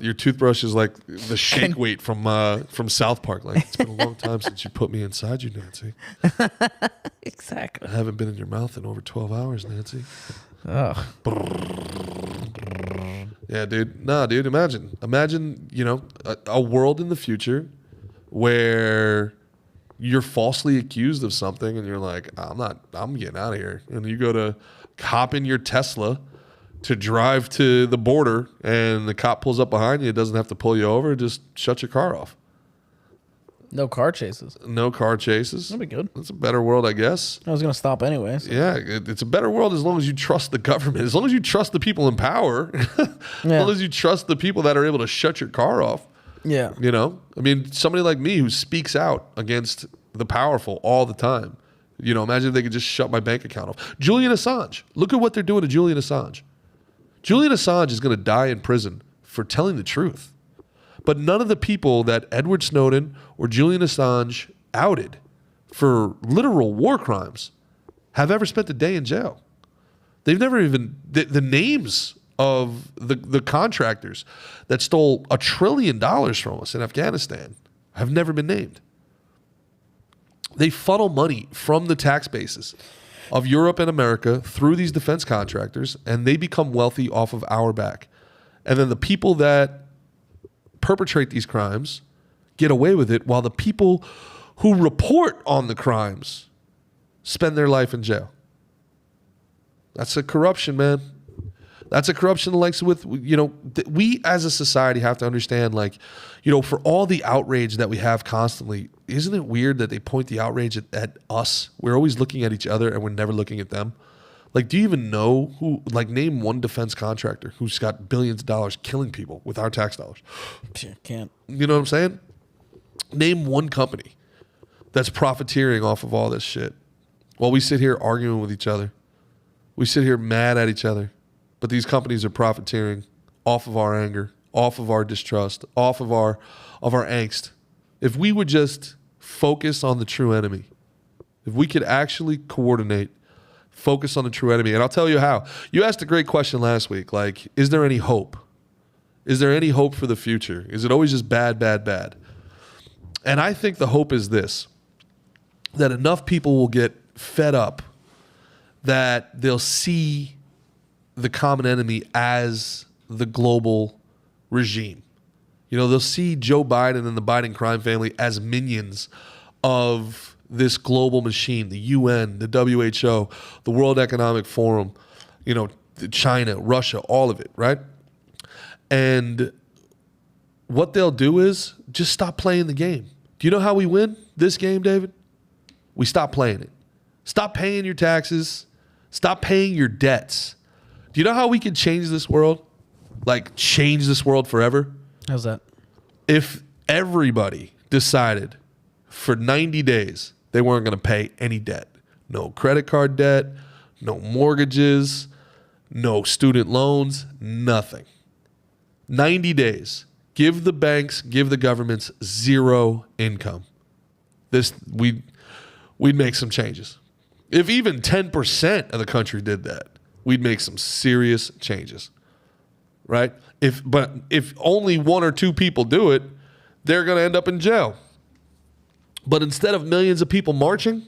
your toothbrush is like the shake weight from South Park. Like, it's been a long time since you put me inside you, Nancy. Exactly. I haven't been in your mouth in over 12 hours, Nancy. Ugh. Yeah, dude. Nah, dude. Imagine, you know, a world in the future where you're falsely accused of something and you're like, I'm getting out of here. And you go to hop in your Tesla to drive to the border, and the cop pulls up behind you. It doesn't have to pull you over. Just shut your car off. No car chases. No car chases. That'd be good. It's a better world, I guess. I was going to stop anyway. So. Yeah, it's a better world as long as you trust the government, as long as you trust the people in power, as long as you trust the people that are able to shut your car off. Yeah. You know, I mean, somebody like me who speaks out against the powerful all the time. You know, imagine if they could just shut my bank account off. Julian Assange. Look at what they're doing to Julian Assange. Julian Assange is going to die in prison for telling the truth. But none of the people that Edward Snowden or Julian Assange outed for literal war crimes have ever spent a day in jail. They've never even, the names of the contractors that stole $1 trillion from us in Afghanistan have never been named. They funnel money from the tax bases of Europe and America through these defense contractors, and they become wealthy off of our back. And then the people that perpetrate these crimes get away with it, while the people who report on the crimes spend their life in jail. That's a corruption, man. That's a corruption like with, you know, we as a society have to understand, like, you know, for all the outrage that we have constantly, isn't it weird that they point the outrage at us? We're always looking at each other and we're never looking at them. Like, do you even know who, like, name one defense contractor who's got billions of dollars killing people with our tax dollars? Can't. You know what I'm saying? Name one company that's profiteering off of all this shit while we sit here arguing with each other. We sit here mad at each other. But these companies are profiteering off of our anger, off of our distrust, off of our angst. If we would just focus on the true enemy, if we could actually coordinate, Focus on the true enemy. And I'll tell you how. You asked a great question last week. Like, is there any hope? Is there any hope for the future? Is it always just bad, bad, bad? And I think the hope is this, that enough people will get fed up that they'll see the common enemy as the global regime. You know, they'll see Joe Biden and the Biden crime family as minions of this global machine, the UN, the WHO, the World Economic Forum, you know, China, Russia, all of it, right? And what they'll do is just stop playing the game. Do you know how we win this game, David? We stop playing it. Stop paying your taxes. Stop paying your debts. Do you know how we can change this world? Like, change this world forever? How's that? If everybody decided for 90 days they weren't going to pay any debt, no credit card debt, no mortgages, no student loans, nothing. 90 days. Give the banks, give the governments zero income. We'd make some changes. If even 10% of the country did that, we'd make some serious changes. Right? But if only one or two people do it, they're going to end up in jail. But instead of millions of people marching,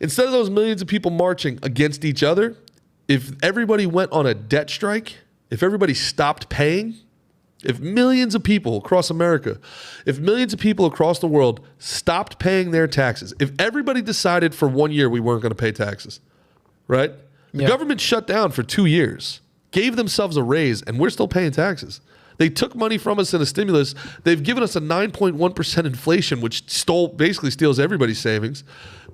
instead of those millions of people marching against each other, if everybody went on a debt strike, if everybody stopped paying, if millions of people across America, if millions of people across the world stopped paying their taxes, if everybody decided for 1 year we weren't going to pay taxes, right? The government shut down for 2 years, gave themselves a raise, and we're still paying taxes. They took money from us in a stimulus. They've given us a 9.1% inflation, which basically steals everybody's savings.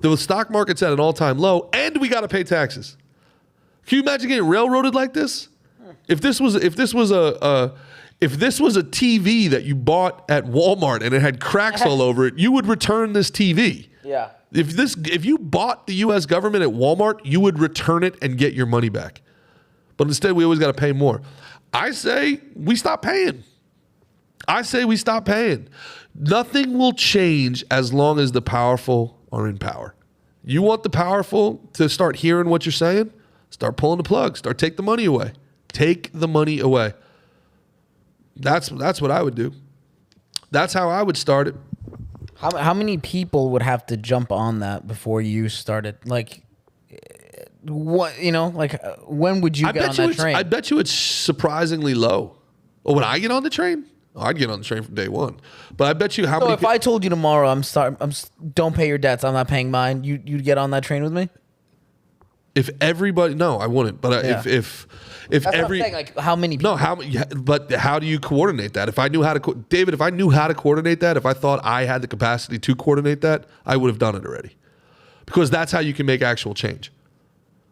The stock market's at an all-time low, and we got to pay taxes. Can you imagine getting railroaded like this? If this was a TV that you bought at Walmart and it had cracks all over it, you would return this TV. Yeah. If you bought the U.S. government at Walmart, you would return it and get your money back. But instead, we always got to pay more. I say we stop paying. Nothing will change as long as the powerful are in power. You want the powerful to start hearing what you're saying? Start pulling the plug. Start take the money away. Take the money away. That's what I would do. That's how I would start it. How many people would have to jump on that before you started? Like, what, you know, like, when would you get on that train? I bet you it's surprisingly low. Oh, when I get on the train? Oh, I'd get on the train from day one. But I bet you how many. So if I told you tomorrow, don't pay your debts, I'm not paying mine, you'd get on that train with me? If everybody, no, I wouldn't. But if that's what I'm saying, like, how many people? No, but how do you coordinate that? If I knew how to, David, if I knew how to coordinate that, if I thought I had the capacity to coordinate that, I would have done it already. Because that's how you can make actual change.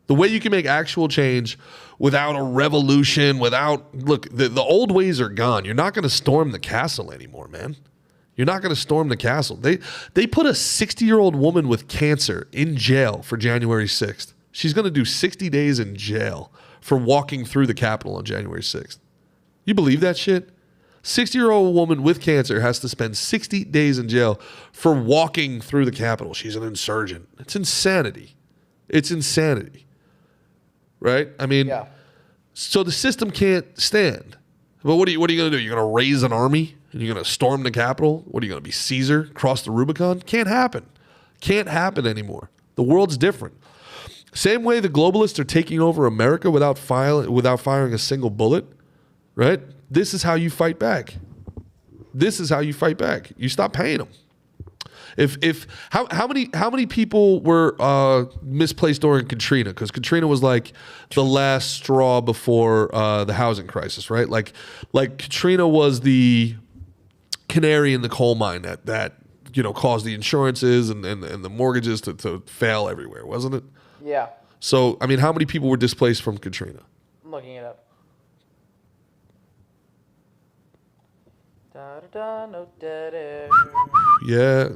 The way you can make actual change without a revolution, look, the old ways are gone. You're not going to storm the castle anymore, man. You're not going to storm the castle. They put a 60-year-old woman with cancer in jail for January 6th. She's going to do 60 days in jail for walking through the Capitol on January 6th. You believe that shit? 60-year-old woman with cancer has to spend 60 days in jail for walking through the Capitol. She's an insurgent. It's insanity. Right? I mean, So the system can't stand. But what are you going to do? You're going to raise an army and you're going to storm the Capitol? What are you going to be, Caesar? Cross the Rubicon? Can't happen. Can't happen anymore. The world's different. Same way the globalists are taking over America without firing a single bullet, right? This is how you fight back. You stop paying them. How many people were misplaced during Katrina? Because Katrina was like the last straw before the housing crisis, right? Like Katrina was the canary in the coal mine that caused the insurances and the mortgages to fail everywhere, wasn't it? Yeah. So, I mean, how many people were displaced from Katrina? I'm looking it up. Da, da, da, no dead air. Yeah.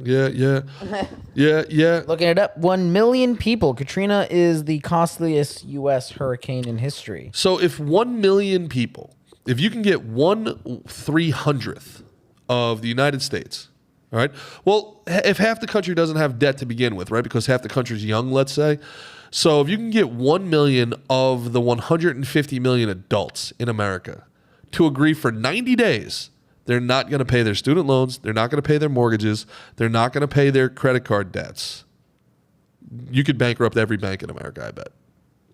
Looking it up. 1 million people. Katrina is the costliest U.S. hurricane in history. So if 1 million people, if you can get 1/300th of the United States, all right? Well, if half the country doesn't have debt to begin with, right? Because half the country's young, let's say. So if you can get 1 million of the 150 million adults in America to agree for 90 days, they're not going to pay their student loans, they're not going to pay their mortgages, they're not going to pay their credit card debts. You could bankrupt every bank in America, I bet.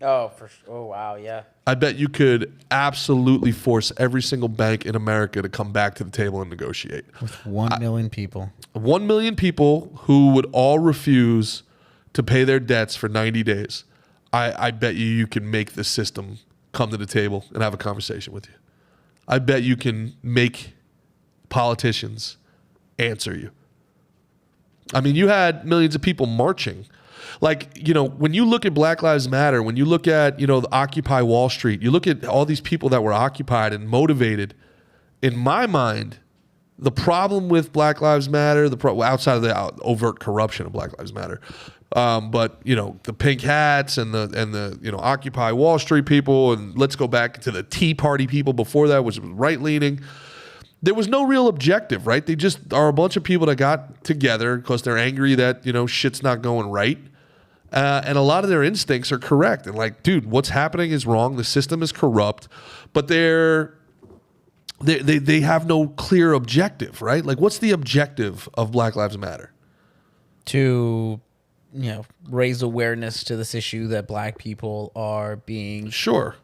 Oh, for sure. Oh, wow, yeah. I bet you could absolutely force every single bank in America to come back to the table and negotiate. With 1 million people. 1 million people who would all refuse to pay their debts for 90 days. I bet you can make the system come to the table and have a conversation with you. I bet you can make politicians answer you. I mean, you had millions of people marching. Like, you know, when you look at Black Lives Matter, when you look at, you know, the Occupy Wall Street, you look at all these people that were occupied and motivated. In my mind, the problem with Black Lives Matter, outside of the overt corruption of Black Lives Matter, but, you know, the pink hats and the you know, Occupy Wall Street people, and let's go back to the Tea Party people before that, which was right-leaning. There was no real objective, right? They just are a bunch of people that got together because they're angry that, you know, shit's not going right. And a lot of their instincts are correct. And like, dude, what's happening is wrong. The system is corrupt. But they have no clear objective, right? Like, what's the objective of Black Lives Matter? To, you know, raise awareness to this issue that black people are being... Sure.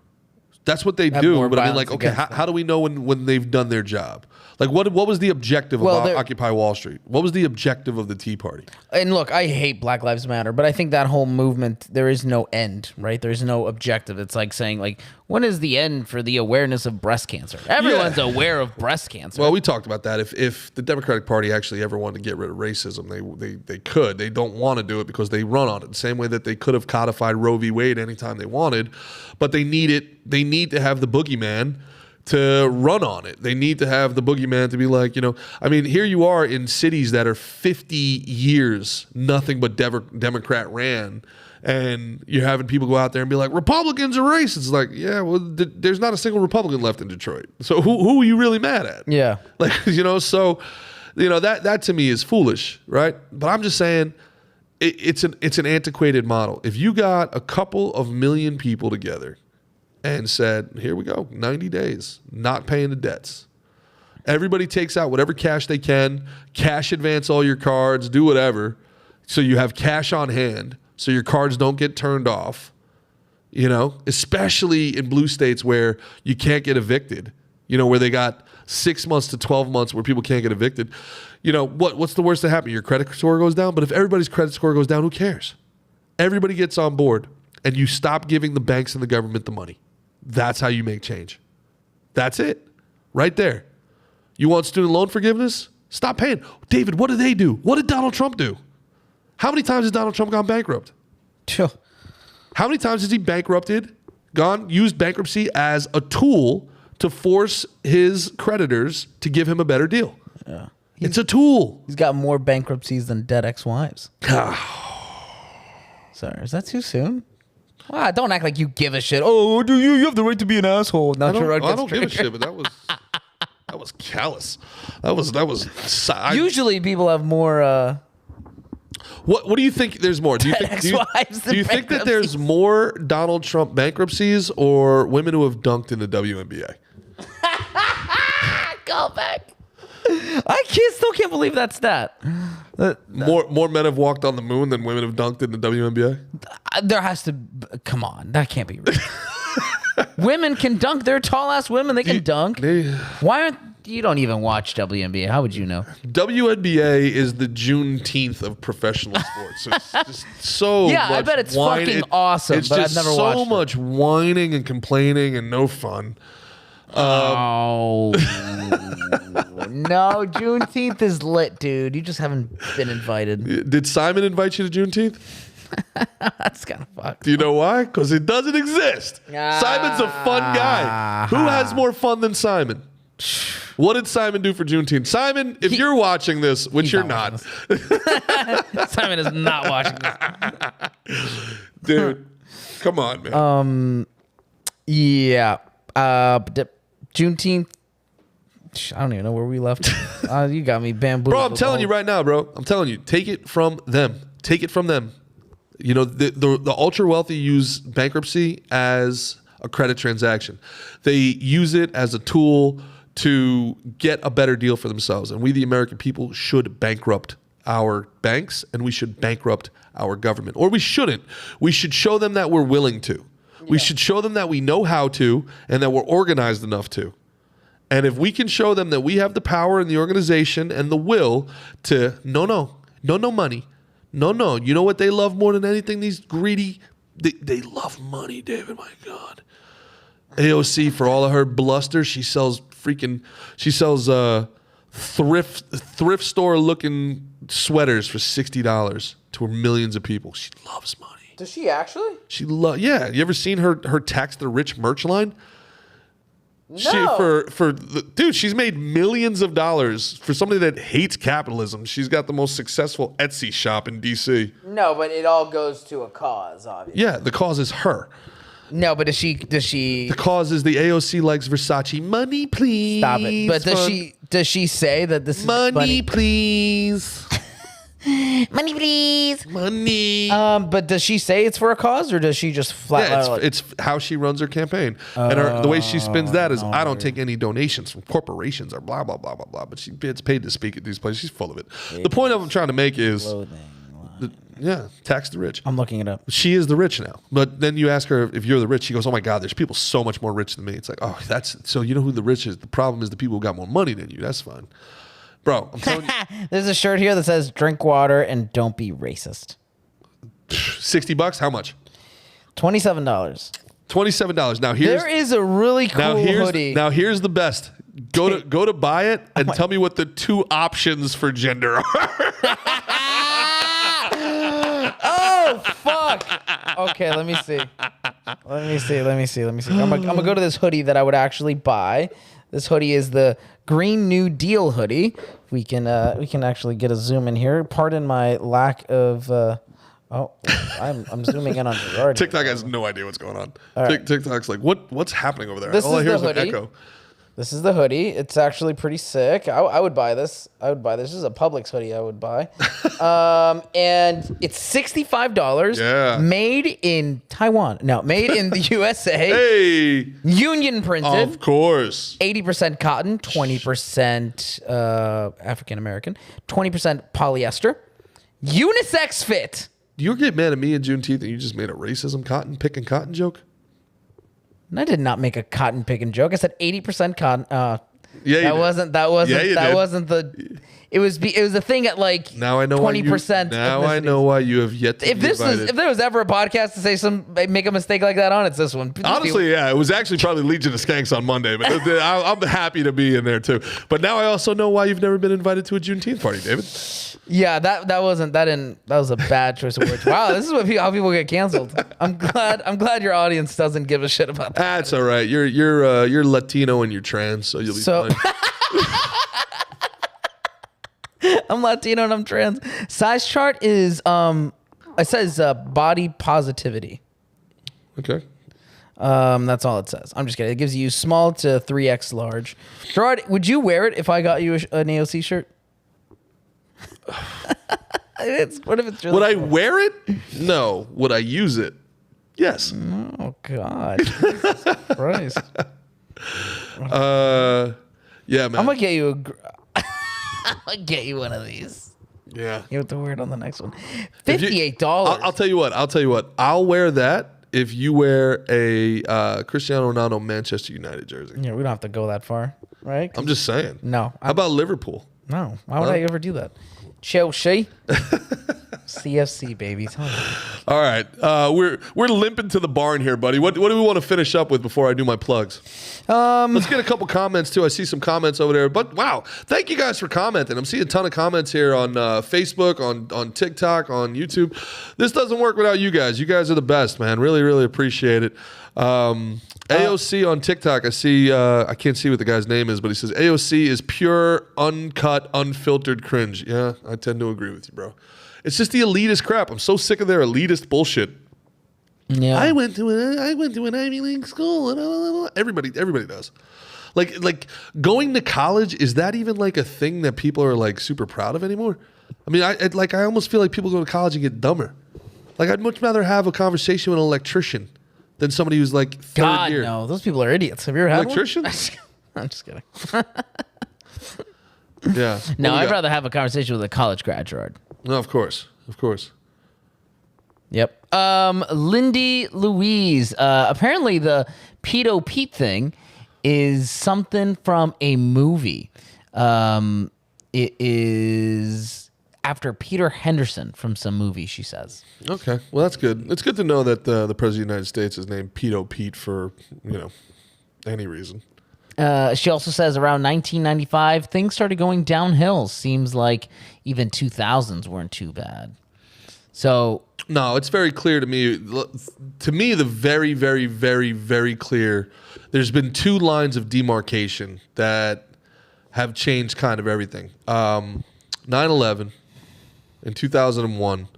That's what they do. But I mean, like, okay, how do we know when they've done their job? Like, what was the objective of Occupy Wall Street? What was the objective of the Tea Party? And look, I hate Black Lives Matter, but I think that whole movement, there is no end, right? There's no objective. It's like saying, like, when is the end for the awareness of breast cancer? Everyone's aware of breast cancer. Well, we talked about that. If the Democratic Party actually ever wanted to get rid of racism, they could. They don't want to do it because they run on it. The same way that they could have codified Roe v. Wade anytime they wanted, but they need it. They need to have the boogeyman to run on it. They need to have the boogeyman to be like, you know, I mean, here you are in cities that are 50 years, nothing but Democrat ran, and you're having people go out there and be like, Republicans are racist. It's like, yeah, well, there's not a single Republican left in Detroit. So who are you really mad at? Yeah. Like, you know, so, you know, that to me is foolish, right? But I'm just saying, it's an antiquated model. If you got a couple of million people together and said, here we go, 90 days, not paying the debts. Everybody takes out whatever cash they can, cash advance all your cards, do whatever, so you have cash on hand, so your cards don't get turned off, you know, especially in blue states where you can't get evicted, you know, where they got 6 months to 12 months where people can't get evicted. You know, what's the worst that happen? Your credit score goes down, but if everybody's credit score goes down, who cares? Everybody gets on board, and you stop giving the banks and the government the money. That's how you make change. That's it. Right there. You want student loan forgiveness? Stop paying. David, what do they do? What did Donald Trump do? How many times has Donald Trump gone bankrupt? How many times has he used bankruptcy as a tool to force his creditors to give him a better deal? Yeah. It's a tool. He's got more bankruptcies than dead ex-wives. Sorry, is that too soon? Well, don't act like you give a shit. Oh, do you have the right to be an asshole? I don't give a shit, but that was callous. That was. Usually, people have more. What do you think? There's more. Do you think that there's more Donald Trump bankruptcies or women who have dunked in the WNBA? Go back. I still can't believe that stat. More men have walked on the moon than women have dunked in the WNBA? There has to... Come on. That can't be real. Women can dunk. They're tall-ass women. They can dunk. Why aren't... You don't even watch WNBA. How would you know? WNBA is the Juneteenth of professional sports. It's just so much I bet it's fucking awesome, but I've never watched it. It's so much whining and complaining and no fun. No, Juneteenth is lit, dude. You just haven't been invited. Did Simon invite you to Juneteenth? That's kind of fucked. Do you know why? Because it doesn't exist. Simon's a fun guy. Who has more fun than Simon? What did Simon do for Juneteenth? Simon, if you're watching this, which you're not. Simon is not watching this. Dude, come on, man. Yeah. Juneteenth. I don't even know where we left. You got me bamboozled. Bro, I'm telling you right now, bro. I'm telling you. Take it from them. Take it from them. You know, the ultra wealthy use bankruptcy as a credit transaction. They use it as a tool to get a better deal for themselves. And we, the American people, should bankrupt our banks, and we should bankrupt our government. Or we shouldn't. We should show them that we're willing to. Yeah. We should show them that we know how to and that we're organized enough to. And if we can show them that we have the power and the organization and the will to, no money. No. You know what they love more than anything? These greedy, they love money, David, my God. AOC, for all of her bluster, she sells thrift store looking sweaters for $60 to millions of people. She loves money. Does she actually? Yeah. You ever seen her tax the rich merch line? No. Dude, she's made millions of dollars for somebody that hates capitalism. She's got the most successful Etsy shop in DC. No, but it all goes to a cause, obviously. Yeah, the cause is her. No, but does she? The cause is the AOC likes Versace. Money, please. Stop it. But does she say that this is money, please? Money, please. Money. But does she say it's for a cause, or does she just flat out? It's how she runs her campaign, and the way she spins that is, I don't take any donations from corporations or blah blah blah blah blah. But she gets paid to speak at these places. She's full of it. The point I'm trying to make is, tax the rich. I'm looking it up. She is the rich now. But then you ask her if you're the rich. She goes, oh my God, there's people so much more rich than me. It's like, oh, so you know who the rich is. The problem is the people who got more money than you. That's fine. Bro, I'm telling you. There's a shirt here that says drink water and don't be racist. $60? How much? $27. $27. Now there is a really cool hoodie. Now here's the best. Go to buy it and tell me what the two options for gender are. Oh fuck. Okay, let me see. I'm gonna go to this hoodie that I would actually buy. This hoodie is the Green New Deal hoodie. We can actually get a zoom in here. Pardon my lack of. I'm zooming in on your art. TikTok has no idea what's going on. Right. TikTok's like, what's happening over there? All I hear is an echo. This is the hoodie. It's actually pretty sick. I would buy this. This is a Publix hoodie I would buy. And it's $65. Yeah. Made in Taiwan. No, made in the USA. Hey. Union printed. Of course. 80% cotton, 20% African American, 20% polyester. Unisex fit. Do you get mad at me in Juneteenth and you just made a racism picking cotton joke? I did not make a cotton picking joke. I said 80% cotton. Yeah, that wasn't the. It was a thing at like now I know 20%. Now I know why you have yet to be invited. If there was ever a podcast to say make a mistake like that on, it's this one. Honestly, yeah, it was actually probably Legion of Skanks on Monday, but I'm happy to be in there too. But now I also know why you've never been invited to a Juneteenth party, David. Yeah, that was a bad choice of words. Wow, this is how people get canceled. I'm glad your audience doesn't give a shit about that. That's all right. You're Latino and you're trans, so you'll be fine. I'm Latino and I'm trans. Size chart is it says body positivity. Okay. That's all it says. I'm just kidding. It gives you small to 3X large. Gerard, would you wear it if I got you an AOC shirt? What if it's really Would I wear it? No. Would I use it? Yes. Oh God. Jesus Christ. Yeah, man. I'm gonna get you one of these. Yeah. You have to wear it on the next one. $58. I'll tell you what. I'll wear that if you wear a Cristiano Ronaldo Manchester United jersey. Yeah, we don't have to go that far, right? I'm just saying. No. How about Liverpool? No. Why would I ever do that? Chelsea. CFC, baby. All right. We're limping to the barn here, buddy. What do we want to finish up with before I do my plugs? Let's get a couple comments, too. I see some comments over there. But, wow, thank you guys for commenting. I'm seeing a ton of comments here on Facebook, on TikTok, on YouTube. This doesn't work without you guys. You guys are the best, man. Really, really appreciate it. AOC on TikTok, I see, I can't see what the guy's name is, but he says, AOC is pure, uncut, unfiltered cringe. Yeah, I tend to agree with you, bro. It's just the elitist crap. I'm so sick of their elitist bullshit. Yeah. I went to an Ivy League school. Everybody does. Like going to college, is that even like a thing that people are like super proud of anymore? I mean, I almost feel like people go to college and get dumber. Like, I'd much rather have a conversation with an electrician than somebody who's like third God, year. no. Those people are idiots. Have you ever had Electrician? one? I'm just kidding. Yeah. No, What we I'd got? rather have a conversation with a college grad, Gerard. No, of course. Of course. Yep. Lindy Louise. Apparently the Pedo Pete thing is something from a movie. It is after Peter Henderson from some movie, she says. Okay. Well, that's good. It's good to know that the President of the United States is named Pedo Pete for, any reason. She also says around 1995, things started going downhill. Seems like even 2000s weren't too bad. So No, it's very clear to me. To me, the very, very, very, very clear. There's been two lines of demarcation that have changed kind of everything. 9/11 in 2001,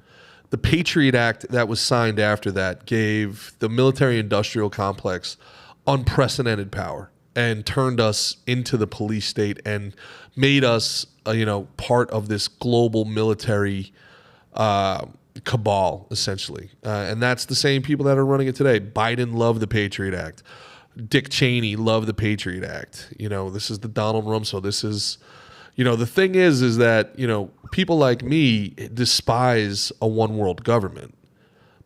the Patriot Act that was signed after that gave the military-industrial complex unprecedented power and turned us into the police state and made us, part of this global military cabal, essentially. And that's the same people that are running it today. Biden loved the Patriot Act. Dick Cheney loved the Patriot Act. This is the Donald Rumsfeld. This is, the thing is that, people like me despise a one world government.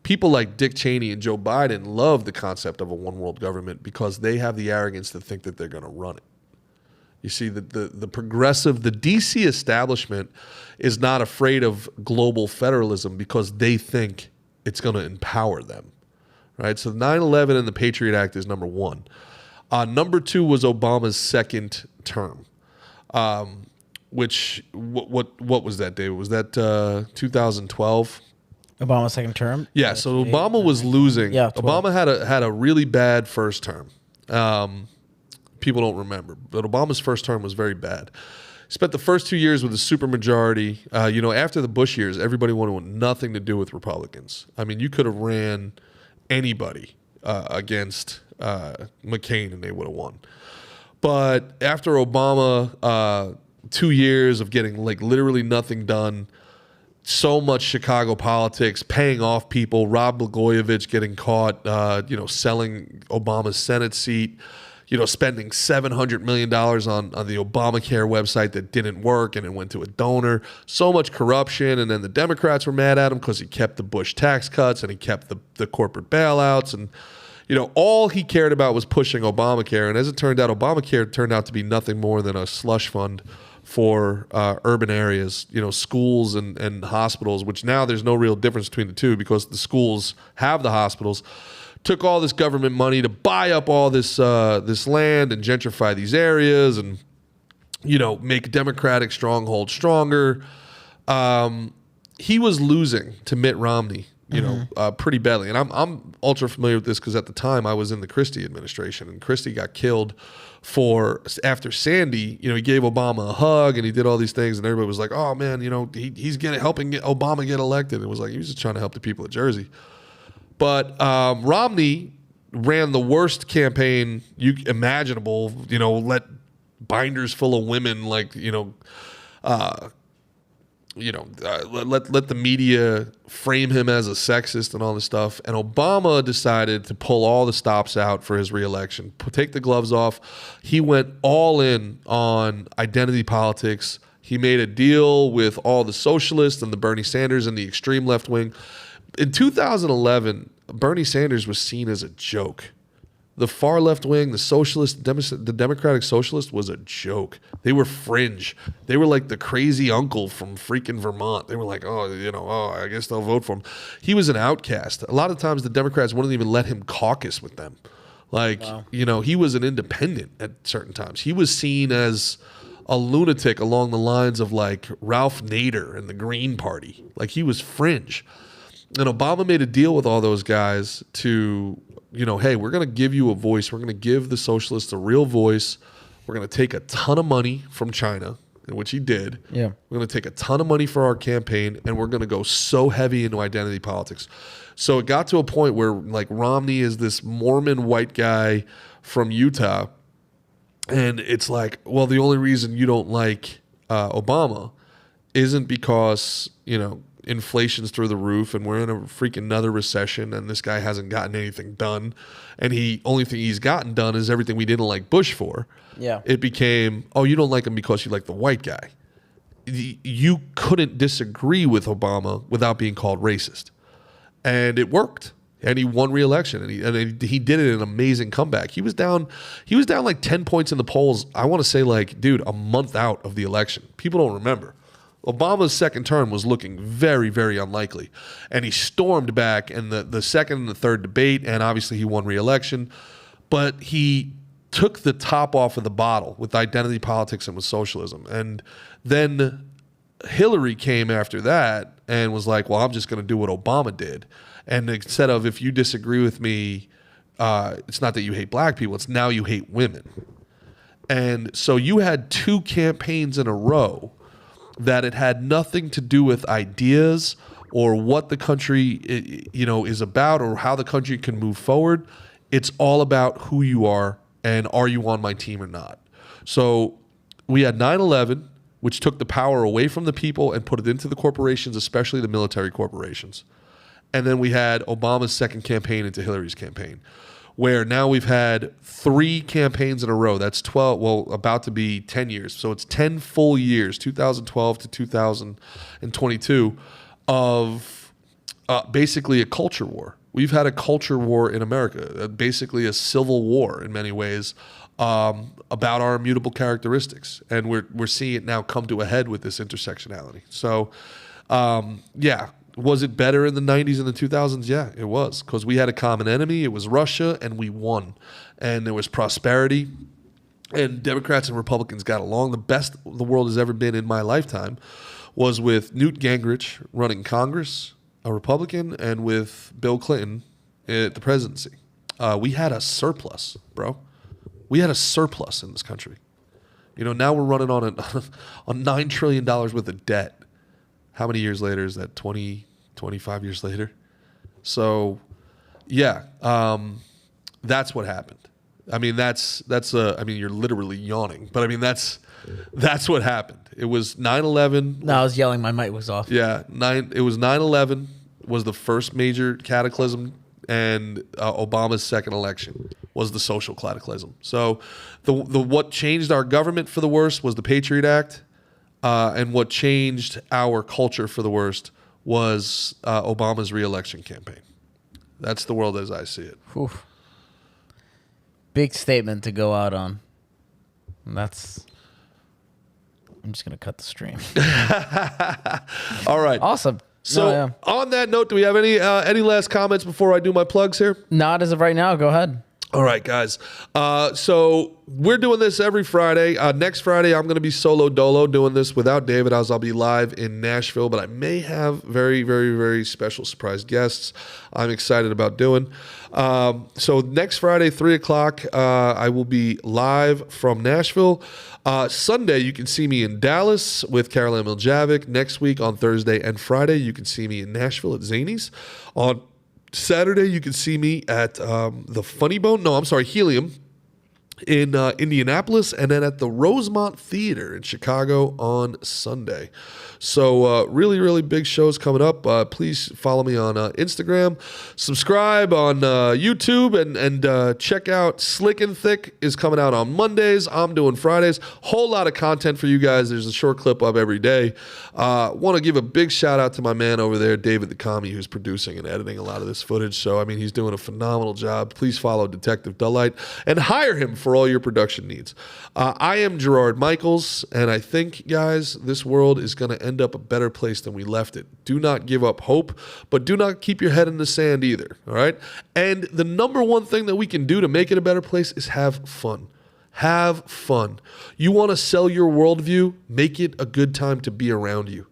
People like Dick Cheney and Joe Biden love the concept of a one world government because they have the arrogance to think that they're going to run it. You see, the DC establishment is not afraid of global federalism because they think it's going to empower them, right? So 9/11 and the Patriot Act is number one. Number two was Obama's second term, which, what was that, David? Was that 2012? Obama's second term? Yeah, so Obama was losing. Yeah, 12. Obama had a really bad first term. People don't remember, but Obama's first term was very bad. He spent the first 2 years with a supermajority. After the Bush years, everybody wanted nothing to do with Republicans. I mean, you could have ran anybody against McCain and they would have won. But after Obama, 2 years of getting literally nothing done, so much Chicago politics, paying off people, Rod Blagojevich getting caught, selling Obama's Senate seat, spending $700 million on the Obamacare website that didn't work and it went to a donor. So much corruption. And then the Democrats were mad at him because he kept the Bush tax cuts and he kept the corporate bailouts. And, all he cared about was pushing Obamacare. And as it turned out, Obamacare turned out to be nothing more than a slush fund for urban areas, schools and hospitals, which now there's no real difference between the two because the schools have the hospitals. Took all this government money to buy up all this land and gentrify these areas and, make Democratic stronghold stronger. He was losing to Mitt Romney, pretty badly. And I'm ultra familiar with this because at the time I was in the Christie administration and Christie got killed after Sandy. He gave Obama a hug and he did all these things and everybody was like, oh man, he's helping Obama get elected. It was like he was just trying to help the people of Jersey. But Romney ran the worst campaign imaginable, let binders full of women let the media frame him as a sexist and all this stuff. And Obama decided to pull all the stops out for his reelection, take the gloves off. He went all in on identity politics. He made a deal with all the socialists and the Bernie Sanders and the extreme left wing. In 2011, Bernie Sanders was seen as a joke. The far left wing, the socialist, the Democratic Socialist was a joke. They were fringe. They were like the crazy uncle from freaking Vermont. They were like, I guess they'll vote for him. He was an outcast. A lot of times the Democrats wouldn't even let him caucus with them. Wow. He was an independent at certain times. He was seen as a lunatic along the lines of like Ralph Nader and the Green Party. Like he was fringe. And Obama made a deal with all those guys to, hey, we're going to give you a voice. We're going to give the socialists a real voice. We're going to take a ton of money from China, which he did. Yeah. We're going to take a ton of money for our campaign, and we're going to go so heavy into identity politics. So it got to a point where, like, Romney is this Mormon white guy from Utah, and it's like, well, the only reason you don't like Obama isn't because, inflation's through the roof and we're in a freaking another recession and this guy hasn't gotten anything done, and only thing he's gotten done is everything we didn't like Bush for. Yeah. It became, oh, you don't like him because you like the white guy. You couldn't disagree with Obama without being called racist. And it worked. And he won re-election, and he did it in an amazing comeback. He was down like 10 points in the polls. I want to say, like, dude, a month out of the election. People don't remember. Obama's second term was looking very, very unlikely, and he stormed back in the second and the third debate, and obviously he won re-election. But he took the top off of the bottle with identity politics and with socialism, and then Hillary came after that and was like, well, I'm just going to do what Obama did. And instead of, if you disagree with me, it's not that you hate black people, it's now you hate women. And so you had 2 campaigns in a row that it had nothing to do with ideas or what the country is about or how the country can move forward. It's all about who you are and are you on my team or not. So we had 9/11, which took the power away from the people and put it into the corporations, especially the military corporations. And then we had Obama's second campaign into Hillary's campaign, where now we've had 3 campaigns in a row. That's 12, well, about to be 10 years. So it's 10 full years, 2012 to 2022, of basically a culture war. We've had a culture war in America, basically a civil war in many ways, about our immutable characteristics. And we're seeing it now come to a head with this intersectionality. So, yeah. Was it better in the 90s and the 2000s? Yeah, it was, because we had a common enemy. It was Russia, and we won. And there was prosperity, and Democrats and Republicans got along. The best the world has ever been in my lifetime was with Newt Gingrich running Congress, a Republican, and with Bill Clinton at the presidency. We had a surplus, bro. We had a surplus in this country. Now we're running on on $9 trillion worth of debt. How many years later is that? 25 years later? So, yeah, that's what happened. I mean, you're literally yawning, but I mean, that's what happened. It was 9/11. No, I was yelling. My mic was off. Yeah, it was 9/11 was the first major cataclysm, and Obama's second election was the social cataclysm. So, the what changed our government for the worst was the Patriot Act. And what changed our culture for the worst was Obama's re-election campaign. That's the world as I see it. Oof. Big statement to go out on. I'm just going to cut the stream. All right. Awesome. So on that note, do we have any last comments before I do my plugs here? Not as of right now. Go ahead. All right, guys. So we're doing this every Friday. Next Friday, I'm going to be solo dolo doing this without David, as I'll be live in Nashville, but I may have very, very, very special surprise guests I'm excited about doing. So next Friday, 3 o'clock, I will be live from Nashville. Sunday, you can see me in Dallas with Caroline Miljavik. Next week on Thursday and Friday, you can see me in Nashville at Zany's. On Saturday, you can see me at the Funny Bone. No, I'm sorry, Helium in Indianapolis, and then at the Rosemont Theater in Chicago on Sunday. So really, really big shows coming up. Please follow me on Instagram, subscribe on YouTube, and check out Slick and Thick is coming out on Mondays. I'm doing Fridays. Whole lot of content for you guys. There's a short clip up every day. Want to give a big shout out to my man over there, David the Commie, who's producing and editing a lot of this footage. So, I mean, he's doing a phenomenal job. Please follow Detective Dullite and hire him for all your production needs. I am Gerard Michaels, and I think, guys, this world is going to end up a better place than we left it. Do not give up hope, but do not keep your head in the sand either, all right? And the number one thing that we can do to make it a better place is have fun. Have fun. You want to sell your worldview? Make it a good time to be around you.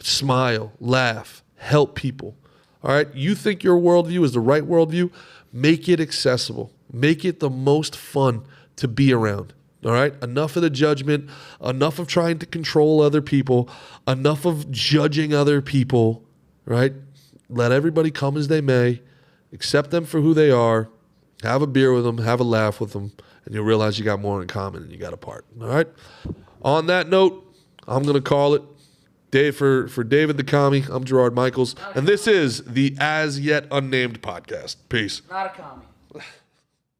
Smile, laugh, help people, all right? You think your worldview is the right worldview? Make it accessible. Make it the most fun to be around. All right? Enough of the judgment, enough of trying to control other people, enough of judging other people, right? Let everybody come as they may, accept them for who they are, have a beer with them, have a laugh with them, and you'll realize you got more in common than you got apart. All right? On that note, I'm going to call it. Dave for David the Commie, I'm Gerard Michaels, and this is the As Yet Unnamed podcast. Peace. Not a commie.